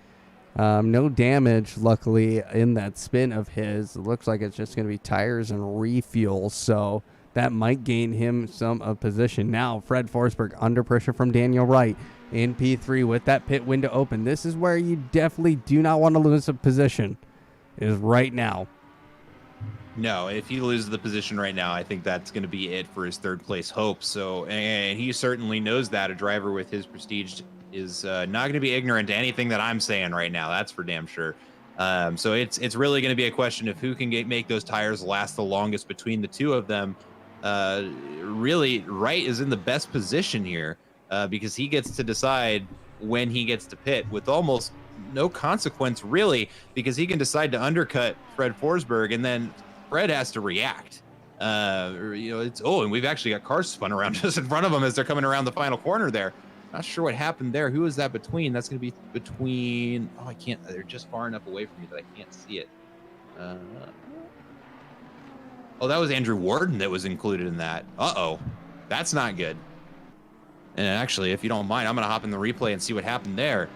No damage, luckily, in that spin of his. It looks like it's just going to be tires and refuel, so that might gain him some position. Now, Fred Forsberg under pressure from Daniel Wright in P3 with that pit window open. This is where you definitely do not want to lose a position, is right now. No, if he loses the position right now, I think that's going to be it for his third place hope. So, and he certainly knows that. A driver with his prestige is not going to be ignorant to anything that I'm saying right now. That's for damn sure. So it's really going to be a question of who can make those tires last the longest between the two of them. Really, Wright is in the best position here because he gets to decide when he gets to pit with almost no consequence, really, because he can decide to undercut Fred Forsberg, and then Fred has to react. And we've actually got cars spun around just in front of them as they're coming around the final corner there. Not sure what happened there. Who is that between? That's going to be between... Oh, I can't... They're just far enough away from me that I can't see it. That was Andrew Warden that was included in that. Uh-oh. That's not good. And actually, if you don't mind, I'm going to hop in the replay and see what happened there.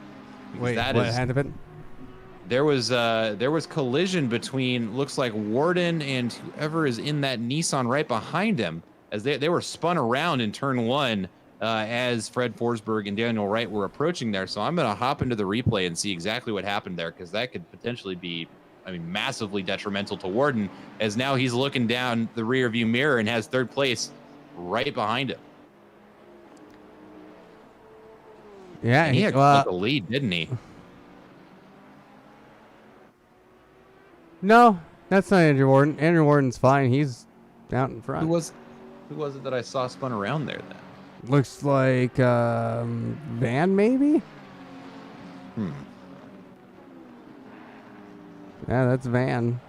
Wait, what happened? There was collision between, looks like, Warden and whoever is in that Nissan right behind him, as they were spun around in turn 1 as Fred Forsberg and Daniel Wright were approaching there. So I'm going to hop into the replay and see exactly what happened there, because that could potentially be, massively detrimental to Warden, as now he's looking down the rear view mirror and has third place right behind him. Yeah, and he had the lead, didn't he? No, that's not Andrew Warden. Andrew Warden's fine. He's out in front. Who was it that I saw spun around there then? Looks like Van, maybe? Yeah, that's Van.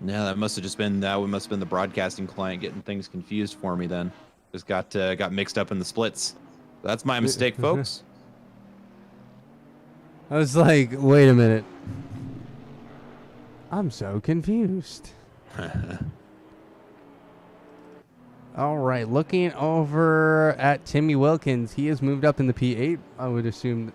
Yeah, that must have been the broadcasting client getting things confused for me then. Just got mixed up in the splits. That's my mistake, folks. I was like, wait a minute. I'm so confused. All right, looking over at Timmy Wilkins, he has moved up in the P8. I would assume.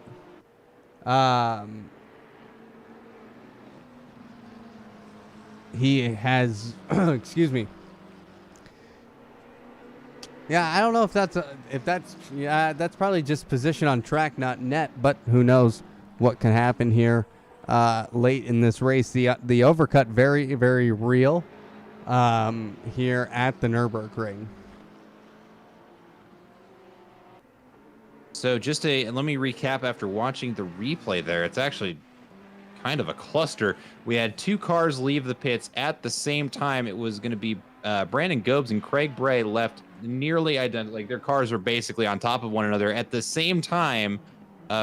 He has, excuse me. Yeah, I don't know if that's probably just position on track, not net, but who knows what can happen here late in this race. The overcut very, very real here at the Nurburgring. So let me recap after watching the replay there. It's actually kind of a cluster. We had 2 cars leave the pits at the same time. It was going to be Brandon Gobes and Craig Bray left nearly identical. Like, their cars were basically on top of one another. At the same time,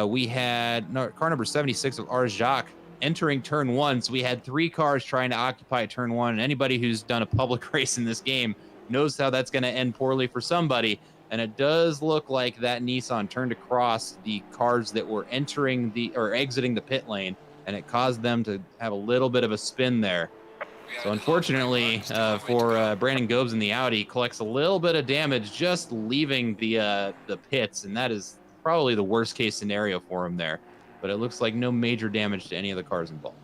we had car number 76 of Ars Jacques entering turn 1. So we had 3 cars trying to occupy turn 1. And anybody who's done a public race in this game knows how that's going to end poorly for somebody. And it does look like that Nissan turned across the cars that were exiting the pit lane, and it caused them to have a little bit of a spin there. So unfortunately for Brandon Gobes in the Audi, collects a little bit of damage just leaving the pits, and that is probably the worst case scenario for him there. But it looks like no major damage to any of the cars involved.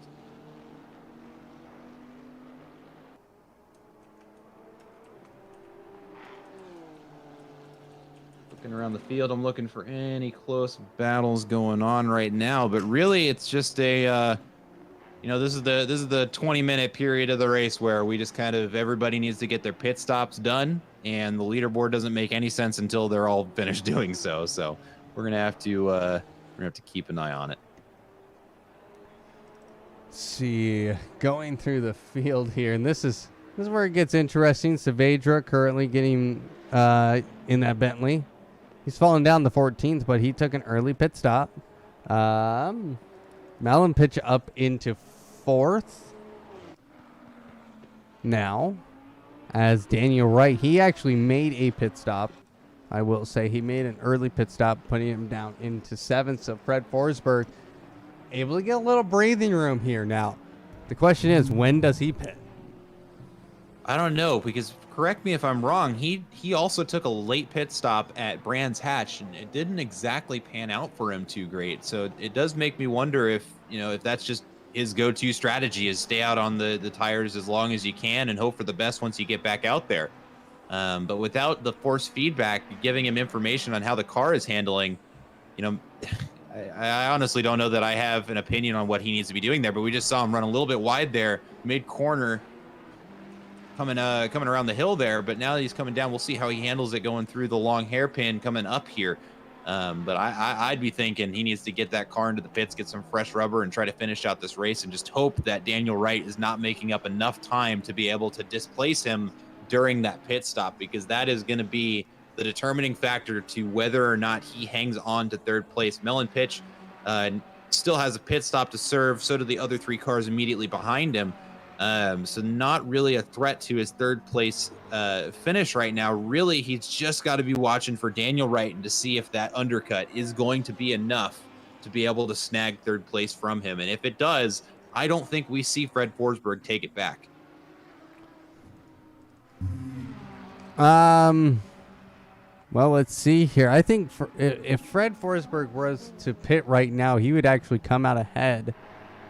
Looking around the field, I'm looking for any close battles going on right now, but really it's just a this is the 20-minute period of the race where we just kind of, everybody needs to get their pit stops done, and the leaderboard doesn't make any sense until they're all finished doing so. So we're gonna have to keep an eye on it. Let's see, going through the field here, and this is where it gets interesting. Saavedra currently getting in that Bentley. He's fallen down the 14th, but he took an early pit stop. Melon pitch up into 4th now, as Daniel Wright, he actually made a pit stop. I will say he made an early pit stop, putting him down into 7th. So Fred Forsberg able to get a little breathing room here. Now, the question is, when does he pit? I don't know, because correct me if I'm wrong, he also took a late pit stop at Brands Hatch, and it didn't exactly pan out for him too great. So it does make me wonder if that's just his go-to strategy, is stay out on the tires as long as you can and hope for the best once you get back out there. But without the force feedback, giving him information on how the car is handling, I honestly don't know that I have an opinion on what he needs to be doing there, but we just saw him run a little bit wide there, mid-corner, coming around the hill there. But now that he's coming down, we'll see how he handles it going through the long hairpin coming up here. But I'd be thinking he needs to get that car into the pits, get some fresh rubber, and try to finish out this race, and just hope that Daniel Wright is not making up enough time to be able to displace him during that pit stop, because that is going to be the determining factor to whether or not he hangs on to 3rd place. Melon Pitch still has a pit stop to serve. So do the other 3 cars immediately behind him. So not really a threat to his 3rd place finish right now. Really, he's just got to be watching for Daniel Wright and to see if that undercut is going to be enough to be able to snag 3rd place from him. And if it does, I don't think we see Fred Forsberg take it back. Well, let's see here. I think if Fred Forsberg was to pit right now, he would actually come out ahead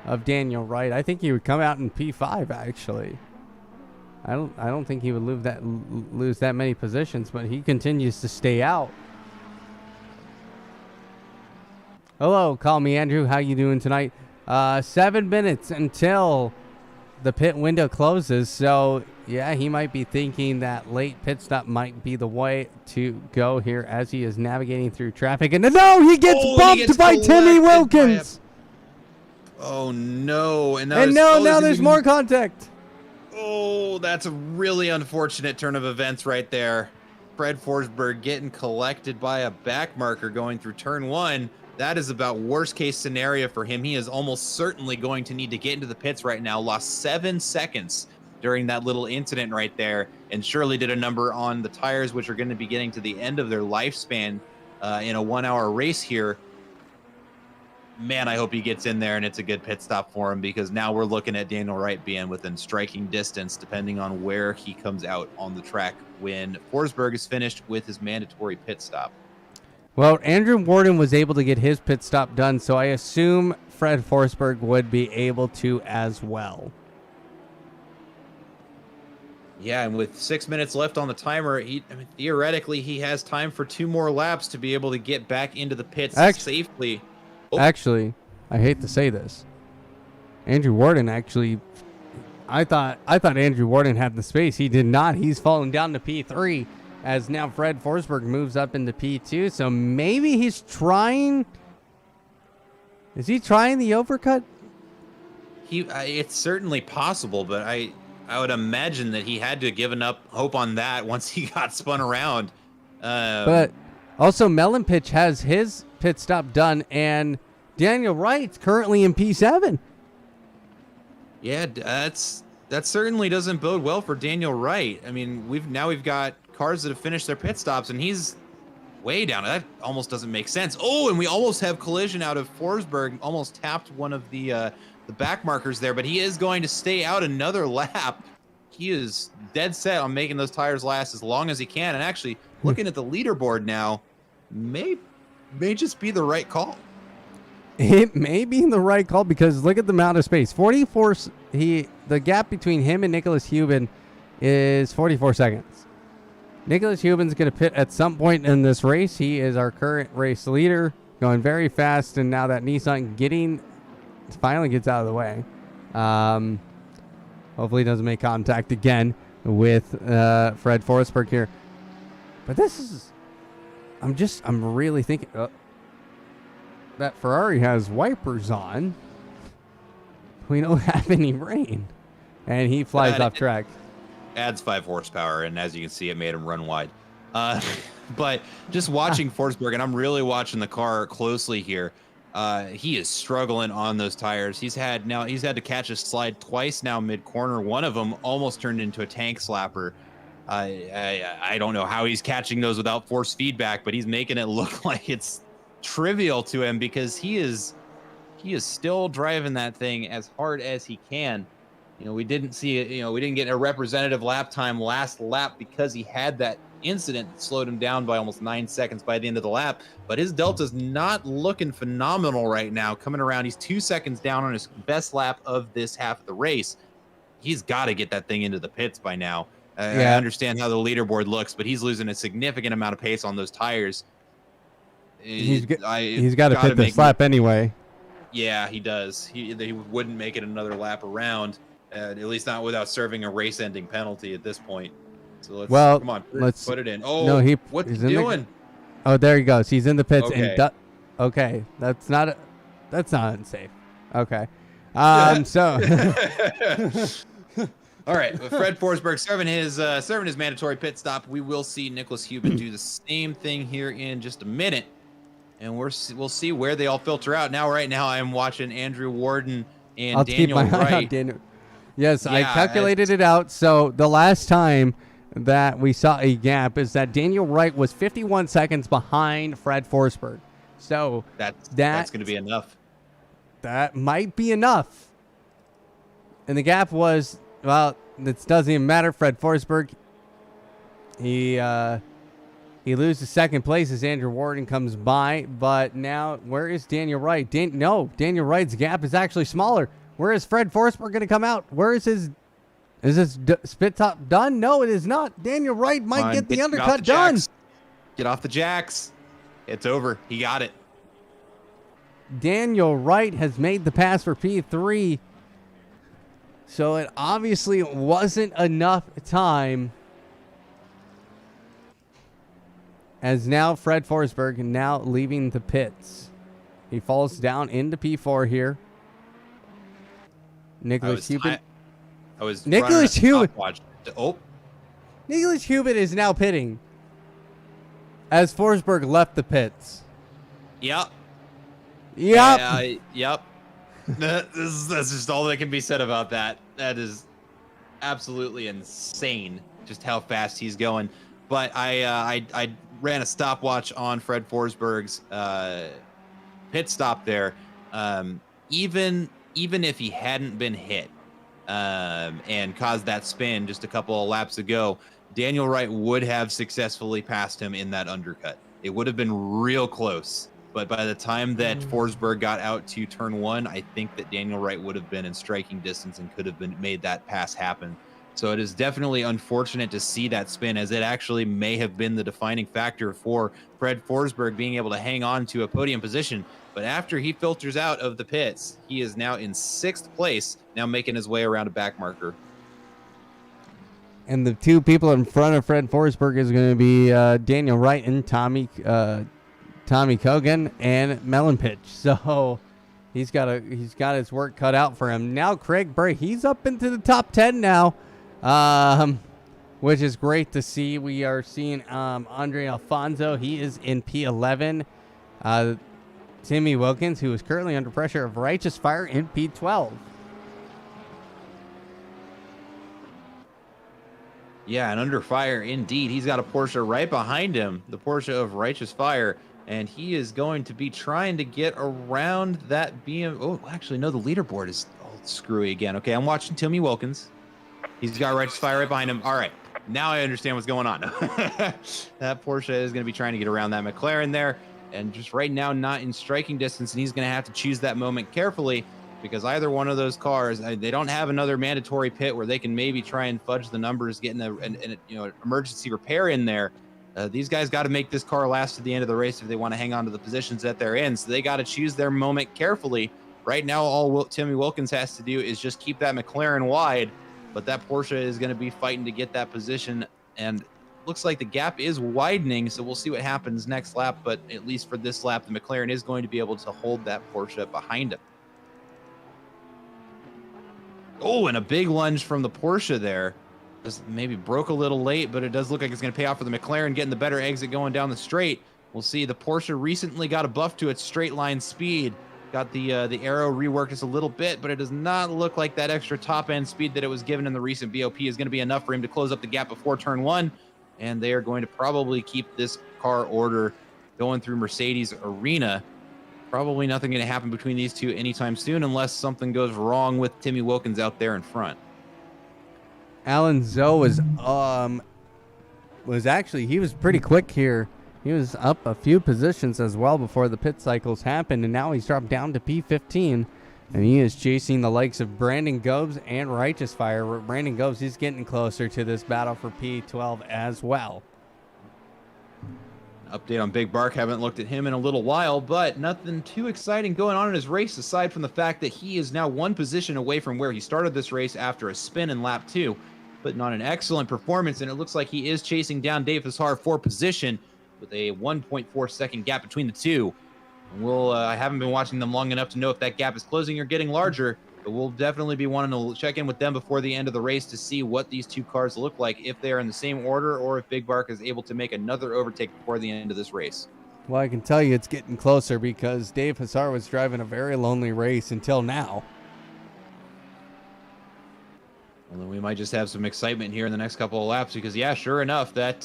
of Daniel Wright. I think he would come out in P5 actually. I don't think he would lose that many positions, but he continues to stay out. Hello, call me Andrew. How you doing tonight? 7 minutes until the pit window closes, so yeah, he might be thinking that late pit stop might be the way to go here as he is navigating through traffic. And no, he gets bumped by Timmy Wilkins. Oh no! And now there's more contact. Oh, that's a really unfortunate turn of events right there. Fred Forsberg getting collected by a back marker going through turn 1. That is about worst case scenario for him. He is almost certainly going to need to get into the pits right now. Lost 7 seconds during that little incident right there, and surely did a number on the tires, which are going to be getting to the end of their lifespan in a 1-hour race here. Man, I hope he gets in there and it's a good pit stop for him, because now we're looking at Daniel Wright being within striking distance, depending on where he comes out on the track when Forsberg is finished with his mandatory pit stop. Well, Andrew Warden was able to get his pit stop done, so I assume Fred Forsberg would be able to as well. Yeah, and with 6 minutes left on the timer, theoretically, he has time for 2 more laps to be able to get back into the pits safely. Oh. Actually, I hate to say this, Andrew Warden actually, I thought Andrew Warden had the space. He did not. He's fallen down to P3 as now Fred Forsberg moves up into P2. So maybe he's trying. Is he trying the overcut? It's certainly possible, but I would imagine that he had to have given up hope on that once he got spun around. But also, Melon Pitch has his pit stop done, and Daniel Wright's currently in P7. Yeah, that certainly doesn't bode well for Daniel Wright. I mean, we've got cars that have finished their pit stops, and he's way down. That almost doesn't make sense. Oh, and we almost have collision out of Forsberg. Almost tapped one of the back markers there, but he is going to stay out another lap. He is dead set on making those tires last as long as he can. And actually, looking at the leaderboard now, may just be the right call. It may be the right call because look at the amount of space. 44. The gap between him and Nicholas Hubin is 44 seconds. Nicholas Hubin's going to pit at some point in this race. He is our current race leader, going very fast, and now that Nissan finally gets out of the way. Hopefully he doesn't make contact again with Fred Forsberg here. But this is... I'm really thinking... that Ferrari has wipers on. We don't have any rain. And he flies off track. Adds 5 horsepower, and as you can see, it made him run wide. But just watching Forsberg, and I'm really watching the car closely here, he is struggling on those tires. He's had to catch a slide twice now mid-corner. One of them almost turned into a tank slapper. I don't know how he's catching those without force feedback, but he's making it look like it's trivial to him because he is still driving that thing as hard as he can. We didn't see it. We didn't get a representative lap time last lap because he had that incident that slowed him down by almost 9 seconds by the end of the lap. But his Delta's not looking phenomenal right now. Coming around, he's 2 seconds down on his best lap of this half of the race. He's got to get that thing into the pits by now. I understand how the leaderboard looks, but he's losing a significant amount of pace on those tires. He's got to pit this lap anyway. Yeah, he does. He wouldn't make it another lap around. At least not without serving a race-ending penalty at this point. So come on, let's put it in. Oh, no, what's he doing? Oh, there he goes. He's in the pits. Okay, okay, that's not unsafe. Okay, so. All right, Fred Forsberg serving his mandatory pit stop. We will see Nicholas Hubin do the same thing here in just a minute, and we'll see where they all filter out. Right now, I am watching Andrew Warden and Daniel Wright. Yes, yeah, I calculated it out. So the last time that we saw a gap is that Daniel Wright was 51 seconds behind Fred Forsberg. So that's going to be enough. That might be enough. And the gap was, well, it doesn't even matter. Fred Forsberg, he loses second place as Andrew Warden comes by. But now, where is Daniel Wright? Daniel Wright's gap is actually smaller. Where is Fred Forsberg going to come out? Where is his spit top done? No, it is not. Daniel Wright might get the undercut done. Get off the jacks. It's over. He got it. Daniel Wright has made the pass for P3. So it obviously wasn't enough time. As now Fred Forsberg now leaving the pits. He falls down into P4 here. Nicholas Hubin. Nicholas Hubin is now pitting as Forsberg left the pits. Yep. Yep. That's just all that can be said about that. That is absolutely insane, just how fast he's going. But I ran a stopwatch on Fred Forsberg's pit stop there. Even if he hadn't been hit and caused that spin just a couple of laps ago, Daniel Wright would have successfully passed him in that undercut. It would have been real close. But by the time that Forsberg got out to turn one, I think that Daniel Wright would have been in striking distance and could have made that pass happen. So it is definitely unfortunate to see that spin, as it actually may have been the defining factor for Fred Forsberg being able to hang on to a podium position. But after he filters out of the pits, he is now in 6th place, now making his way around a back marker. And the two people in front of Fred Forsberg is going to be Daniel Wright and Tommy Kogan and Mellenpitch. So he's got his work cut out for him. Now Craig Bray, he's up into the top 10 now, which is great to see. We are seeing Andre Alfonso. He is in P11. Timmy Wilkins, who is currently under pressure of Righteous Fire, in P12. Yeah, and under fire indeed. He's got a Porsche right behind him, the Porsche of Righteous Fire, and he is going to be trying to get around that BM. Oh, actually, no, the leaderboard is all screwy again. Okay, I'm watching Timmy Wilkins. He's got Righteous Fire right behind him. All right, now I understand what's going on. That Porsche is going to be trying to get around that McLaren there, and just right now not in striking distance, and he's going to have to choose that moment carefully, because either one of those cars, they don't have another mandatory pit where they can maybe try and fudge the numbers, getting an emergency repair in there. These guys got to make this car last to the end of the race if they want to hang on to the positions that they're in. So they got to choose their moment carefully. Right now, all Timmy Wilkins has to do is just keep that McLaren wide, but that Porsche is going to be fighting to get that position, and looks like the gap is widening, so we'll see what happens next lap, but at least for this lap, the McLaren is going to be able to hold that Porsche behind him. Oh, and a big lunge from the Porsche there. Just maybe broke a little late, but it does look like it's going to pay off for the McLaren, getting the better exit going down the straight. We'll see. The Porsche recently got a buff to its straight line speed. Got the aero reworked just a little bit, but it does not look like that extra top end speed that it was given in the recent BOP is going to be enough for him to close up the gap before turn 1. And they are going to probably keep this car order going through Mercedes Arena. Probably nothing going to happen between these two anytime soon unless something goes wrong with Timmy Wilkins out there in front. Alan Zoe was actually, he was pretty quick here. He was up a few positions as well before the pit cycles happened, and now he's dropped down to P15, and he is chasing the likes of Brandon Gobes and Righteous Fire. Brandon Gobes, he's getting closer to this battle for P12 as well. Update on Big Bark. Haven't looked at him in a little while, but nothing too exciting going on in his race aside from the fact that he is now one position away from where he started this race after a spin in lap 2, putting on an excellent performance, and it looks like he is chasing down Dave Hassar for position with a 1.4 second gap between the two. And I haven't been watching them long enough to know if that gap is closing or getting larger, but we'll definitely be wanting to check in with them before the end of the race to see what these two cars look like, if they are in the same order or if Big Bark is able to make another overtake before the end of this race. Well, I can tell you it's getting closer because Dave Hassar was driving a very lonely race until now. Well, then we might just have some excitement here in the next couple of laps because, yeah, sure enough, that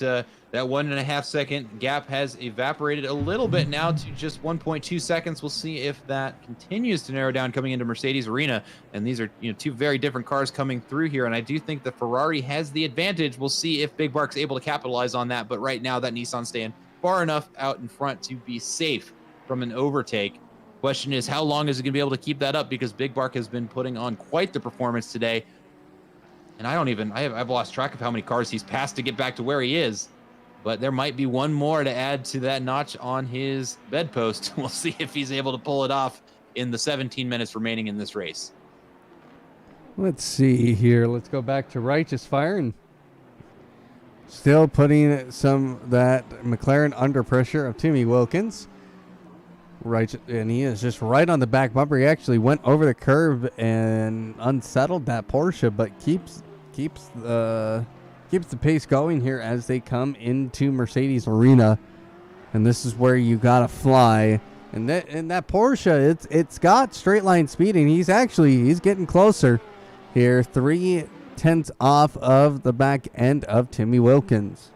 1.5 second gap has evaporated a little bit now to just 1.2 seconds. We'll see if that continues to narrow down coming into Mercedes Arena. And these are, two very different cars coming through here. And I do think the Ferrari has the advantage. We'll see if Big Bark's able to capitalize on that. But right now, that Nissan's staying far enough out in front to be safe from an overtake. Question is, how long is it going to be able to keep that up? Because Big Bark has been putting on quite the performance today. And I've lost track of how many cars he's passed to get back to where he is. But there might be one more to add to that notch on his bedpost. We'll see if he's able to pull it off in the 17 minutes remaining in this race. Let's see here. Let's go back to Righteous Fire and still putting that McLaren under pressure of Timmy Wilkins. And he is just right on the back bumper. He actually went over the curb and unsettled that Porsche, but keeps the pace going here as they come into Mercedes Arena. And this is where you gotta fly. And that Porsche, it's got straight line speed, and he's getting closer here. 0.3 off of the back end of Timmy Wilkins.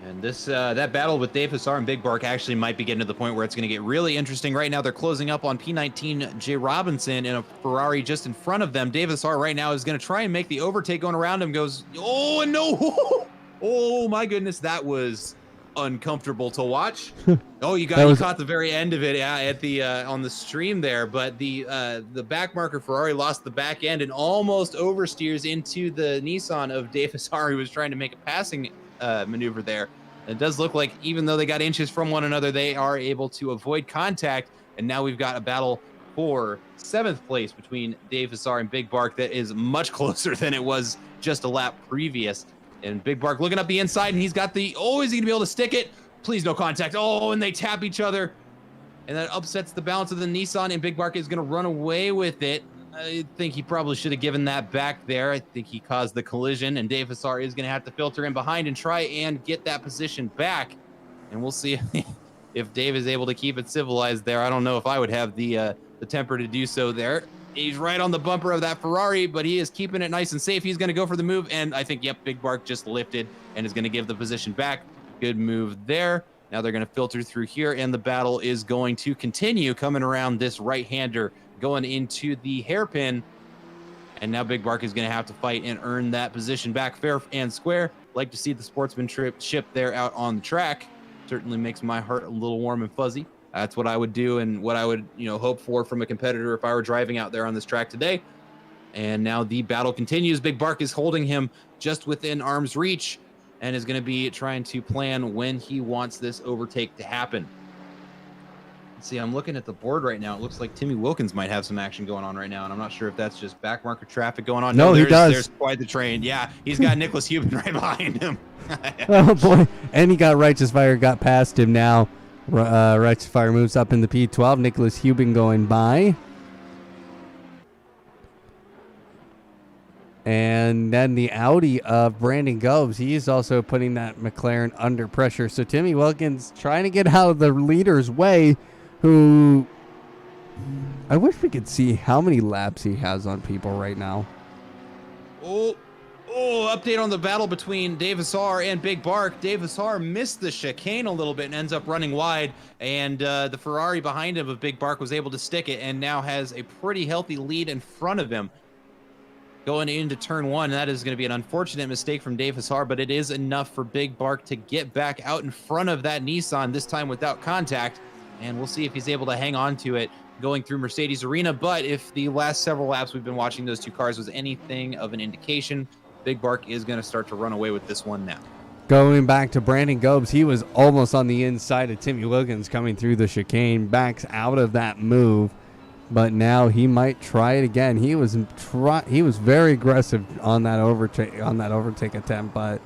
And this that battle with Dave Hassar and Big Bark actually might be getting to the point where it's going to get really interesting. Right now, they're closing up on P19 Jay Robinson in a Ferrari just in front of them. Dave Hassar right now is going to try and make the overtake going around him. Goes, oh, and no. Oh, my goodness. That was uncomfortable to watch. Oh, you caught the very end of it at the on the stream there. But the back marker Ferrari lost the back end and almost oversteers into the Nissan of Dave Hassar, who was trying to make a passing maneuver there. It does look like even though they got inches from one another, they are able to avoid contact. And now we've got a battle for 7th place between Dave Hassar and Big Bark that is much closer than it was just a lap previous. And Big Bark looking up the inside, and he's got is he going to be able to stick it? Please no contact. Oh, and they tap each other. And that upsets the balance of the Nissan, and Big Bark is going to run away with it. I think he probably should have given that back there. I think he caused the collision, and Dave Hassar is going to have to filter in behind and try and get that position back. And we'll see if Dave is able to keep it civilized there. I don't know if I would have the the temper to do so there. He's right on the bumper of that Ferrari, but he is keeping it nice and safe. He's going to go for the move, and I think, yep, Big Bark just lifted and is going to give the position back. Good move there. Now they're going to filter through here, and the battle is going to continue coming around this right-hander, going into the hairpin. And now Big Bark is going to have to fight and earn that position back fair and square. Like to see the sportsmanship there out on the track. Certainly makes my heart a little warm and fuzzy. That's what I would do and what I would, hope for from a competitor if I were driving out there on this track today. And now the battle continues. Big Bark is holding him just within arm's reach and is going to be trying to plan when he wants this overtake to happen. Let's see, I'm looking at the board right now. It looks like Timmy Wilkins might have some action going on right now, and I'm not sure if that's just backmarker traffic going on. No, he does. There's quite the train. Yeah, he's got Nicholas Hubin right behind him. Oh, boy. And he got Righteous Fire, got past him now. Righteous Fire moves up in the P12. Nicholas Hubin going by. And then the Audi of Brandon Gobes. He's also putting that McLaren under pressure. So Timmy Wilkins trying to get out of the leader's way, who I wish we could see how many laps he has on people right now. Oh, update on the battle between Dave Hassar and Big Bark. Dave Hassar missed the chicane a little bit and ends up running wide, and the Ferrari behind him of Big Bark was able to stick it and now has a pretty healthy lead in front of him going into turn one. That is going to be an unfortunate mistake from Dave Hassar, but it is enough for Big Bark to get back out in front of that Nissan, this time without contact, and we'll see if he's able to hang on to it going through Mercedes Arena. But if the last several laps we've been watching those two cars was anything of an indication, Big Bark is going to start to run away with this one now. Going back to Brandon Gobes, he was almost on the inside of Timmy Wilkins coming through the chicane, backs out of that move, but now he might try it again. He was very aggressive on that overtake attempt, but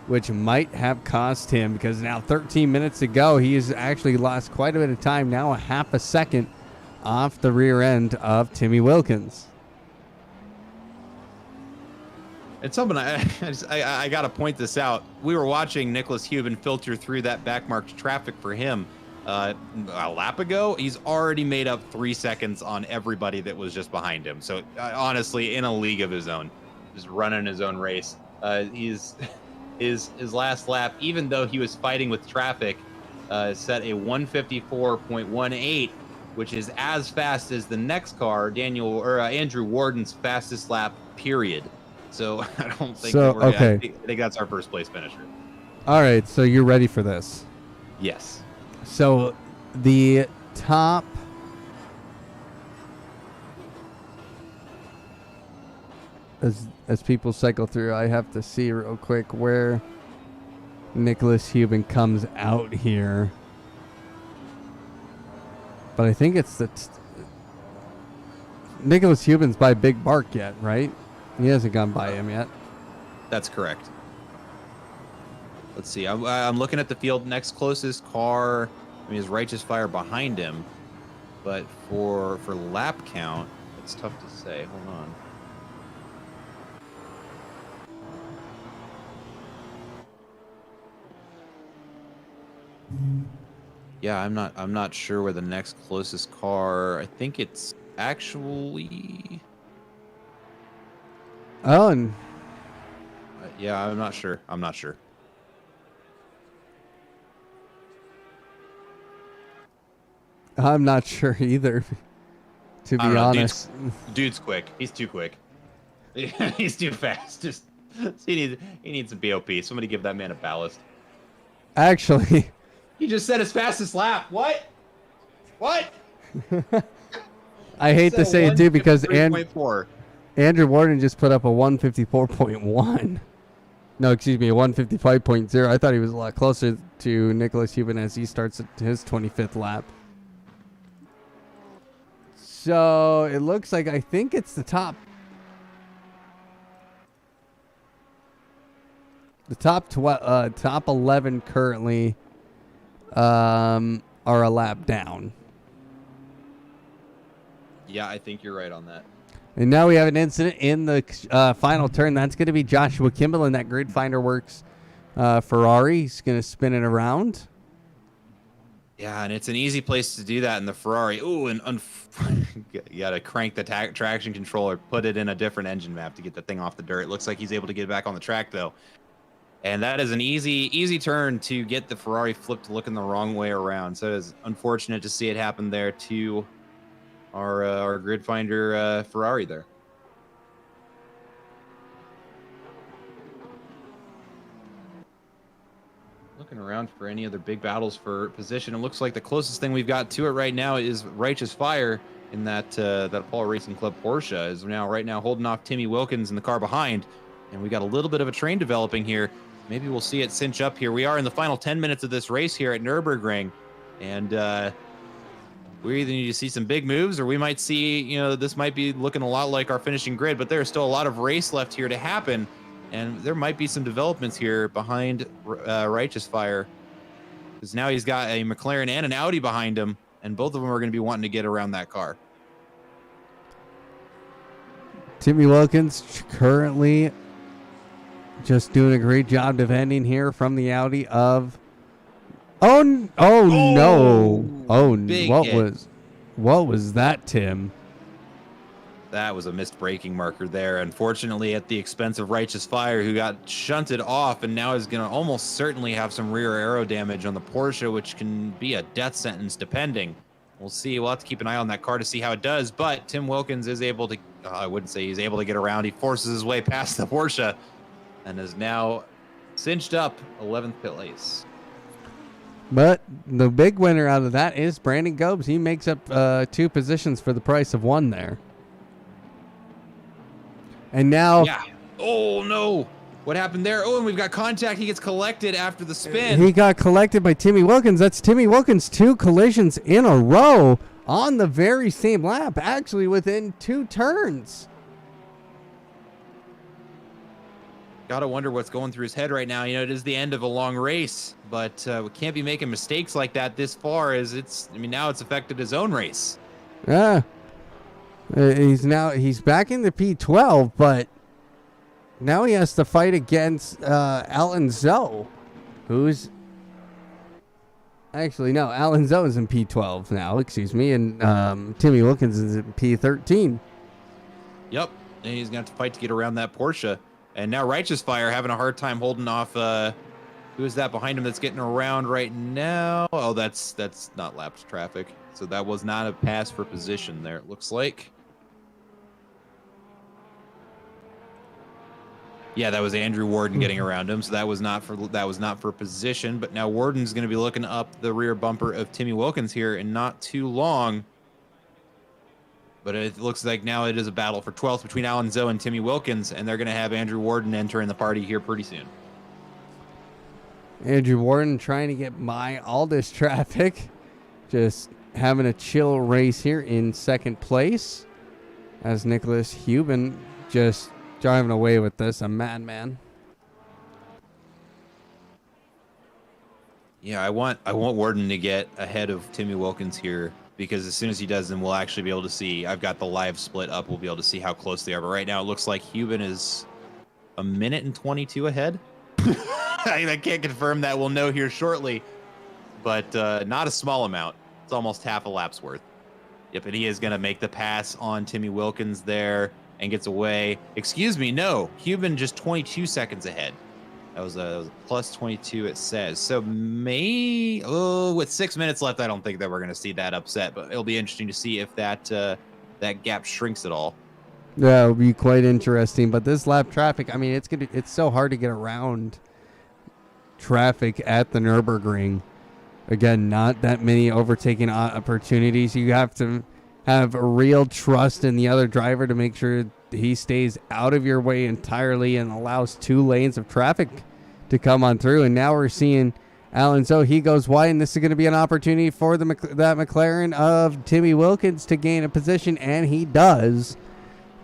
which might have cost him, because now 13 minutes to go, he has actually lost quite a bit of time, now a half a second off the rear end of Timmy Wilkins. It's something I got to point this out. We were watching Nicholas Hubin filter through that backmarked traffic for him a lap ago. He's already made up 3 seconds on everybody that was just behind him. So honestly, in a league of his own, just running his own race. His last lap, even though he was fighting with traffic, set a 154.18, which is as fast as the next car, Andrew Warden's fastest lap, period. So I don't think I think that's our first place finisher. All right, so you're ready for this? Yes. So the top as people cycle through, I have to see real quick where Nicholas Hubin comes out here. But I think it's Nicholas Hubin's by Big Bark yet, right? He hasn't gone by him yet. That's correct. Let's see. I'm looking at the field. Next closest car, is Righteous Fire behind him. But for lap count, it's tough to say. Hold on. Yeah, I'm not sure where the next closest car. I think it's actually. Oh, and yeah, I'm not sure. I'm not sure either, to be honest. Dude's quick. He's too quick. He's too fast. Just he needs a BOP. Somebody give that man a ballast. Actually, he just set his fastest lap. What? I hate to say it too, because Andrew Warden just put up a 154.1. No, excuse me, a 155.0. I thought he was a lot closer to Nicholas Hubin as he starts his 25th lap. So it looks like, I think it's the top. The top 11 currently are a lap down. Yeah, I think you're right on that. And now we have an incident in the final turn. That's going to be Joshua Kimball in that Grid Finder Works Ferrari. He's going to spin it around. Yeah, and it's an easy place to do that in the Ferrari. Ooh, and you got to crank the traction controller, put it in a different engine map to get the thing off the dirt. It looks like he's able to get back on the track, though. And that is an easy turn to get the Ferrari flipped looking the wrong way around. So it's unfortunate to see it happen there to our grid finder Ferrari there. Looking around for any other big battles for position. It looks like the closest thing we've got to it right now is Righteous Fire in that Apollo Racing Club Porsche is right now holding off Timmy Wilkins in the car behind. And we got a little bit of a train developing here. Maybe we'll see it cinch up here. We are in the final 10 minutes of this race here at Nurburgring. And we either need to see some big moves, or we might see, this might be looking a lot like our finishing grid, but there's still a lot of race left here to happen. And there might be some developments here behind Righteous Fire, because now he's got a McLaren and an Audi behind him, and both of them are going to be wanting to get around that car. Timmy Wilkins currently just doing a great job defending here from the Audi of. Oh no! Oh, what was that, Tim? That was a missed braking marker there, unfortunately, at the expense of Righteous Fire, who got shunted off and now is going to almost certainly have some rear aero damage on the Porsche, which can be a death sentence depending. We'll see. We'll have to keep an eye on that car to see how it does, but Tim Wilkins is able to, I wouldn't say he's able to get around. He forces his way past the Porsche and is now cinched up 11th pit place. But the big winner out of that is Brandon Gobes. He makes up 2 positions for the price of 1 there. And now... Yeah. Oh, no. What happened there? Oh, and we've got contact. He gets collected after the spin. He got collected by Timmy Wilkins. That's Timmy Wilkins' 2 collisions in a row on the very same lap, actually within 2 turns. Gotta wonder what's going through his head right now. It is the end of a long race, but we can't be making mistakes like that this far, as now it's affected his own race. Yeah. He's back in the P12, but now he has to fight against Alan Zoe, who's actually no, Alan Zoe is in P12 now, excuse me, and Timmy Wilkins is in P13. Yep, and he's gonna have to fight to get around that Porsche. And now Righteous Fire having a hard time holding off. Who is that behind him that's getting around right now? Oh, that's not lapped traffic. So that was not a pass for position there, it looks like. Yeah, that was Andrew Warden getting around him. So that was not for position. But now Warden's going to be looking up the rear bumper of Timmy Wilkins here in not too long. But it looks like now it is a battle for 12th between Alan Zoe and Timmy Wilkins, and they're going to have Andrew Warden entering the party here pretty soon. Andrew Warden trying to get by all this traffic, just having a chill race here in second place, as Nicholas Hubin just driving away with this, a madman. Yeah, I want Warden to get ahead of Timmy Wilkins here, because as soon as he does, then we'll actually be able to see. I've got the live split up. We'll be able to see how close they are. But right now, it looks like Hubin is a minute and 22 ahead. I can't confirm that. We'll know here shortly. But not a small amount. It's almost half a lap's worth. Yep, and he is going to make the pass on Timmy Wilkins there and gets away. Excuse me, no. Hubin just 22 seconds ahead. That was a plus 22, it says. So with 6 minutes left, I don't think that we're going to see that upset, but it'll be interesting to see if that gap shrinks at all. Yeah, it'll be quite interesting. But this lap traffic, it's so hard to get around traffic at the Nurburgring. Again, not that many overtaking opportunities. You have to have a real trust in the other driver to make sure he stays out of your way entirely and allows 2 lanes of traffic to come on through. And now we're seeing Alan Zoe. He goes wide, and this is going to be an opportunity for that McLaren of Timmy Wilkins to gain a position, and he does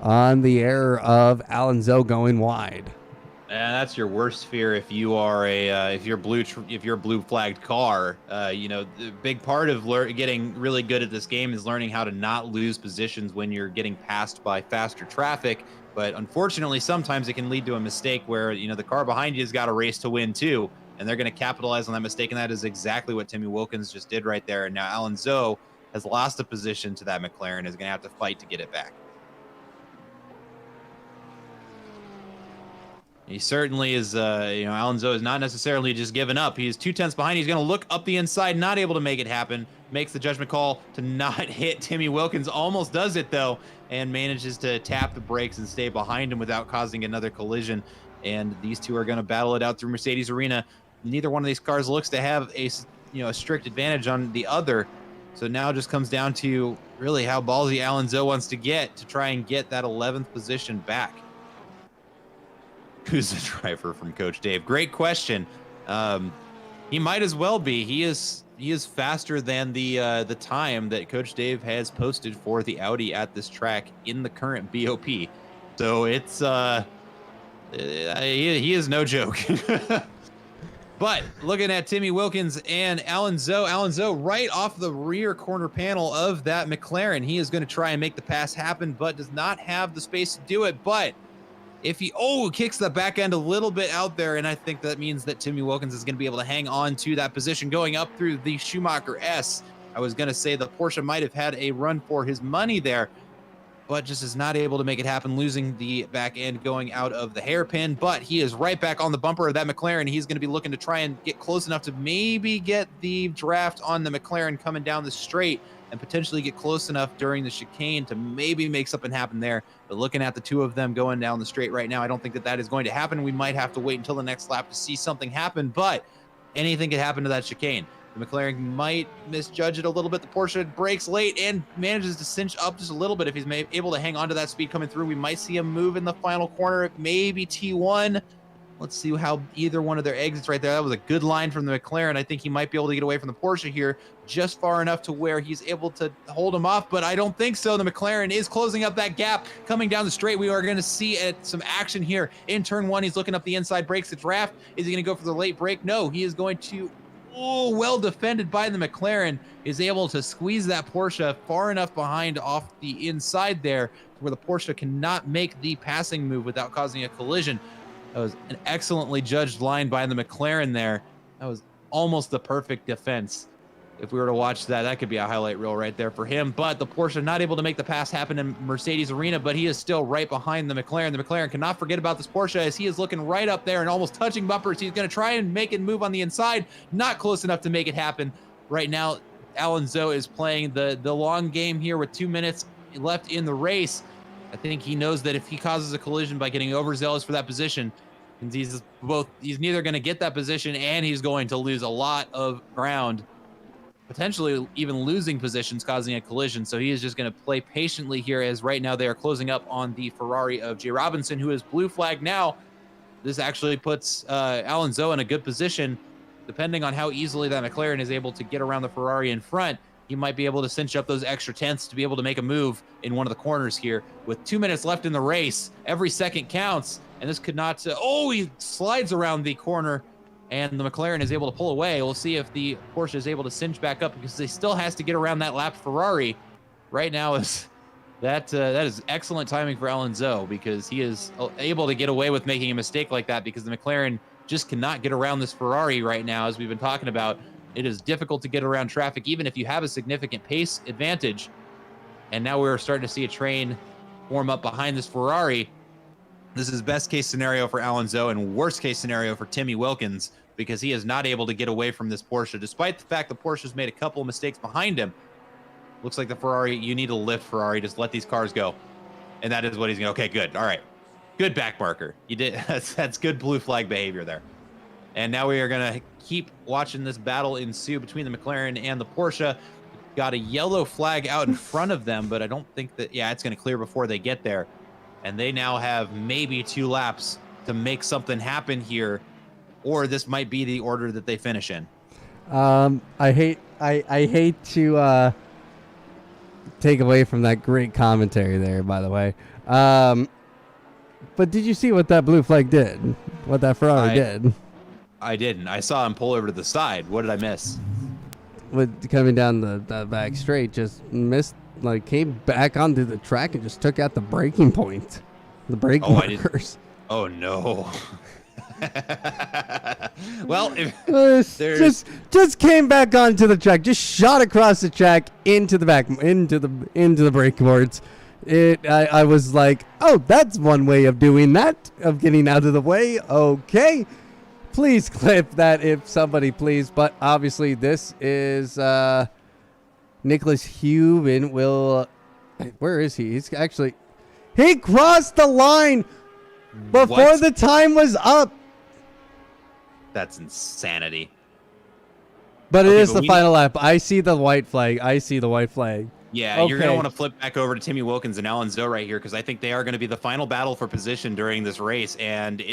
on the error of Alan Zoe going wide. And that's your worst fear if you are if you're a blue flagged car. The big part of getting really good at this game is learning how to not lose positions when you're getting passed by faster traffic. But unfortunately, sometimes it can lead to a mistake where the car behind you has got a race to win too, and they're going to capitalize on that mistake, and that is exactly what Timmy Wilkins just did right there. And now Alonso has lost a position to that McLaren, is going to have to fight to get it back. He certainly is, Alonso is not necessarily just giving up. He's 2/10 behind. He's going to look up the inside, not able to make it happen. Makes the judgment call to not hit Timmy Wilkins. Almost does it, though, and manages to tap the brakes and stay behind him without causing another collision. And these two are going to battle it out through Mercedes Arena. Neither one of these cars looks to have a strict advantage on the other. So now it just comes down to really how ballsy Alonso wants to get to try and get that 11th position back. Who's the driver from Coach Dave? Great question. He might as well be. He is faster than the time that Coach Dave has posted for the Audi at this track in the current BOP. So it's he is no joke. But looking at Timmy Wilkins and Alonso right off the rear corner panel of that McLaren, he is going to try and make the pass happen, but does not have the space to do it. But if he kicks the back end a little bit out there, and I think that means that Timmy Wilkins is going to be able to hang on to that position going up through the Schumacher S. I was going to say the Porsche might have had a run for his money there, but just is not able to make it happen, losing the back end going out of the hairpin. But he is right back on the bumper of that McLaren. He's going to be looking to try and get close enough to maybe get the draft on the McLaren coming down the straight and potentially get close enough during the chicane to maybe make something happen there. But looking at the two of them going down the straight right now, I don't think that is going to happen. We might have to wait until the next lap to see something happen, but anything could happen to that chicane. The McLaren might misjudge it a little bit. The Porsche brakes late and manages to cinch up just a little bit. If he's able to hang on to that speed coming through, we might see him move in the final corner, maybe T1. Let's see how either one of their exits right there. That was a good line from the McLaren. I think he might be able to get away from the Porsche here just far enough to where he's able to hold him off, but I don't think so. The McLaren is closing up that gap coming down the straight. We are going to see some action here in turn one. He's looking up the inside, breaks the draft. Is he going to go for the late break? No, he is going to, well defended by the McLaren, is able to squeeze that Porsche far enough behind off the inside there where the Porsche cannot make the passing move without causing a collision. That was an excellently judged line by the McLaren there. That was almost the perfect defense. If we were to watch that, that could be a highlight reel right there for him. But the Porsche not able to make the pass happen in Mercedes Arena, but he is still right behind the McLaren. The McLaren cannot forget about this Porsche as he is looking right up there and almost touching bumpers. He's going to try and make it move on the inside. Not close enough to make it happen. Right now, Alonso is playing the long game here with 2 minutes left in the race. I think he knows that if he causes a collision by getting overzealous for that position, he's neither going to get that position and he's going to lose a lot of ground, potentially even losing positions, causing a collision. So he is just going to play patiently here, as right now they are closing up on the Ferrari of Jay Robinson, who is blue flag now. This actually puts Alonso in a good position. Depending on how easily that McLaren is able to get around the Ferrari in front, he might be able to cinch up those extra tenths to be able to make a move in one of the corners here. With 2 minutes left in the race, every second counts, and this could not... he slides around the corner, and the McLaren is able to pull away. We'll see if the Porsche is able to cinch back up, because they still has to get around that lapped Ferrari. Right now is that is excellent timing for Alonso, because he is able to get away with making a mistake like that, because the McLaren just cannot get around this Ferrari right now. As we've been talking about, it is difficult to get around traffic, even if you have a significant pace advantage. And now we're starting to see a train form up behind this Ferrari. This is best case scenario for Alonso and worst case scenario for Timmy Wilkins, because he is not able to get away from this Porsche, despite the fact the Porsche's made a couple of mistakes behind him. Looks like the Ferrari, you need to lift Ferrari, just let these cars go. And that is what he's going to, okay, good. All right. Good back marker. You did. That's good blue flag behavior there. And now we are going to keep watching this battle ensue between the McLaren and the Porsche. Got a yellow flag out in front of them, but I don't think that, it's going to clear before they get there. And they now have maybe 2 laps to make something happen here, or this might be the order that they finish in. I hate to take away from that great commentary there, by the way. But did you see what that blue flag did? What that Ferrari did? I didn't. I saw him pull over to the side. What did I miss? With coming down the back straight, just missed, came back onto the track and just took out the braking point. The brake markers. Oh, no. Well, if there's just came back onto the track, just shot across the track into the back, into the brake boards. I was like, oh, that's one way of doing that, of getting out of the way. Okay, please clip that if somebody please. But obviously this is Nicholas Hubin will. Where is he? He crossed the line before What? the time was up. That's insanity. But it Okay, is but the final lap. I see the white flag. Yeah, you're going to Okay. want to flip back over to Timmy Wilkins and Alan Zoe right here because I think they are going to be the final battle for position during this race. And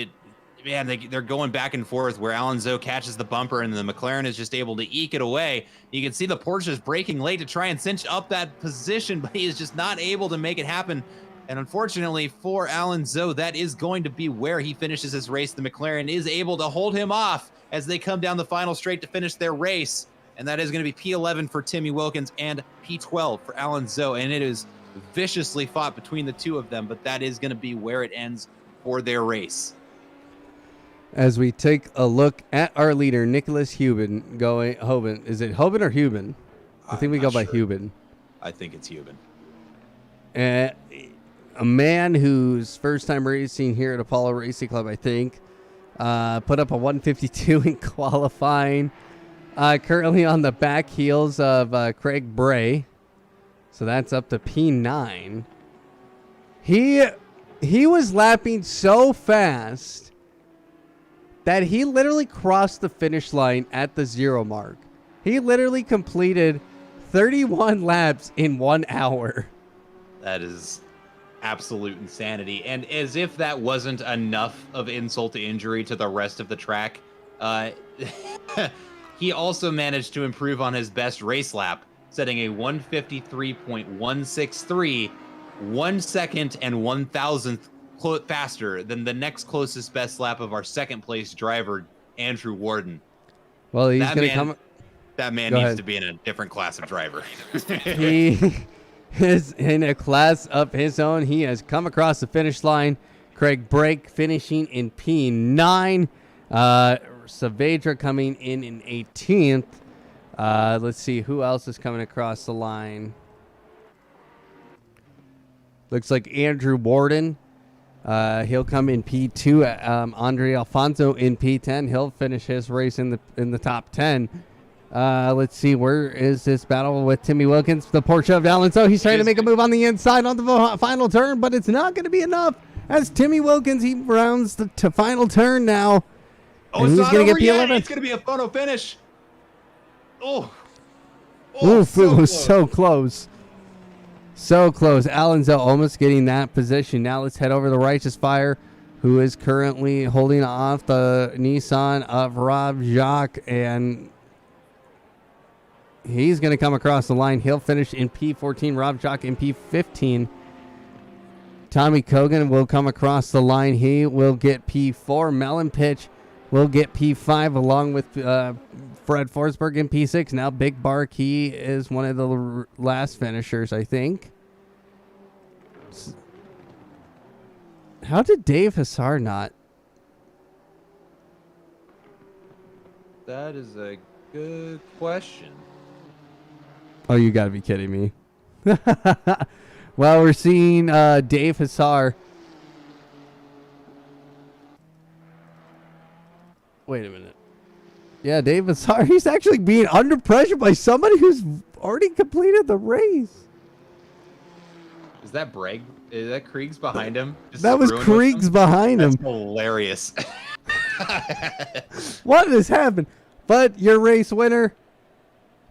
they're going back and forth where Alan Zoe catches the bumper and the McLaren is just able to eke it away. You can see the Porsche is braking late to try and cinch up that position, but he is just not able to make it happen. And unfortunately for Alan Zoe, that is going to be where he finishes his race. The McLaren is able to hold him off as they come down the final straight to finish their race. And that is going to be P11 for Timmy Wilkins and P12 for Alan Zoe. And it is viciously fought between the two of them, but that is going to be where it ends for their race. As we take a look at our leader, Nicholas Hubin, Hoban. Is it Hoban or Hubin? I think we go by Hubin. I think it's Hubin. A man whose first time racing here at Apollo Racing Club, I think, put up a 152 in qualifying. Currently on the back heels of Craig Bray. So that's up to P9. He was lapping so fast that he literally crossed the finish line at the 0 mark. He literally completed 31 laps in 1 hour. That is absolute insanity. And as if that wasn't enough of insult to injury to the rest of the track, he also managed to improve on his best race lap, setting a 153.163, 1 second and 1,000th faster than the next closest best lap of our second place driver, Andrew Warden. Well, he's going to come. That man Go needs ahead. to be in a different class of driver. He is in a class of his own. He has come across the finish line. Craig Brake finishing in P9. Saavedra coming in 18th. Let's see who else is coming across the line. Looks like Andrew Warden. He'll come in P2. Andre Alfonso in P10. He'll finish his race in the top 10. Let's see, where is this battle with Timmy Wilkins? The Porsche of Allen. So he's trying to make a move on the inside on the final turn, but it's not going to be enough. As Timmy Wilkins, he rounds to final turn now. Oh, and it's he's not going to over get yet. P11. It's going to be a photo finish. Oof, it was so close. So close. Alan Zoe almost getting that position. Now let's head over to Righteous Fire, who is currently holding off the Nissan of Rob Jacques, and he's going to come across the line. He'll finish in P14. Rob Jacques in P15. Tommy Kogan will come across the line. He will get P4. Melon Pitch will get P5 along with Fred Forsberg in P6. Now Big Bark, he is one of the last finishers, I think. How did Dave Hassar not? That is a good question. Oh, you got to be kidding me. Well, we're seeing Dave Hassar. Wait a minute. Yeah, Dave Hassar, he's actually being under pressure by somebody who's already completed the race. Is that Bragg? Is that Krieg's behind him? Just That was screwing with Krieg's him? behind him. That's hilarious. What has happened? But your race winner,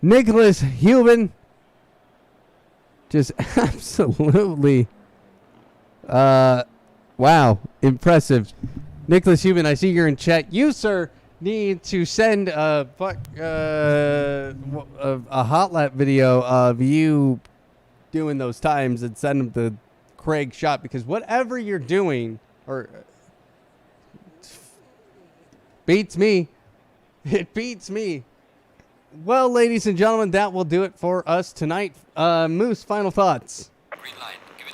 Nicholas Hubin, just absolutely, wow, impressive. Nicholas Hubin, I see you're in chat. You, sir, need to send a hot lap video of you doing those times and send them to Craig Shot, because whatever you're doing or beats me. It beats me. Well, ladies and gentlemen, that will do it for us tonight. Moose, final thoughts.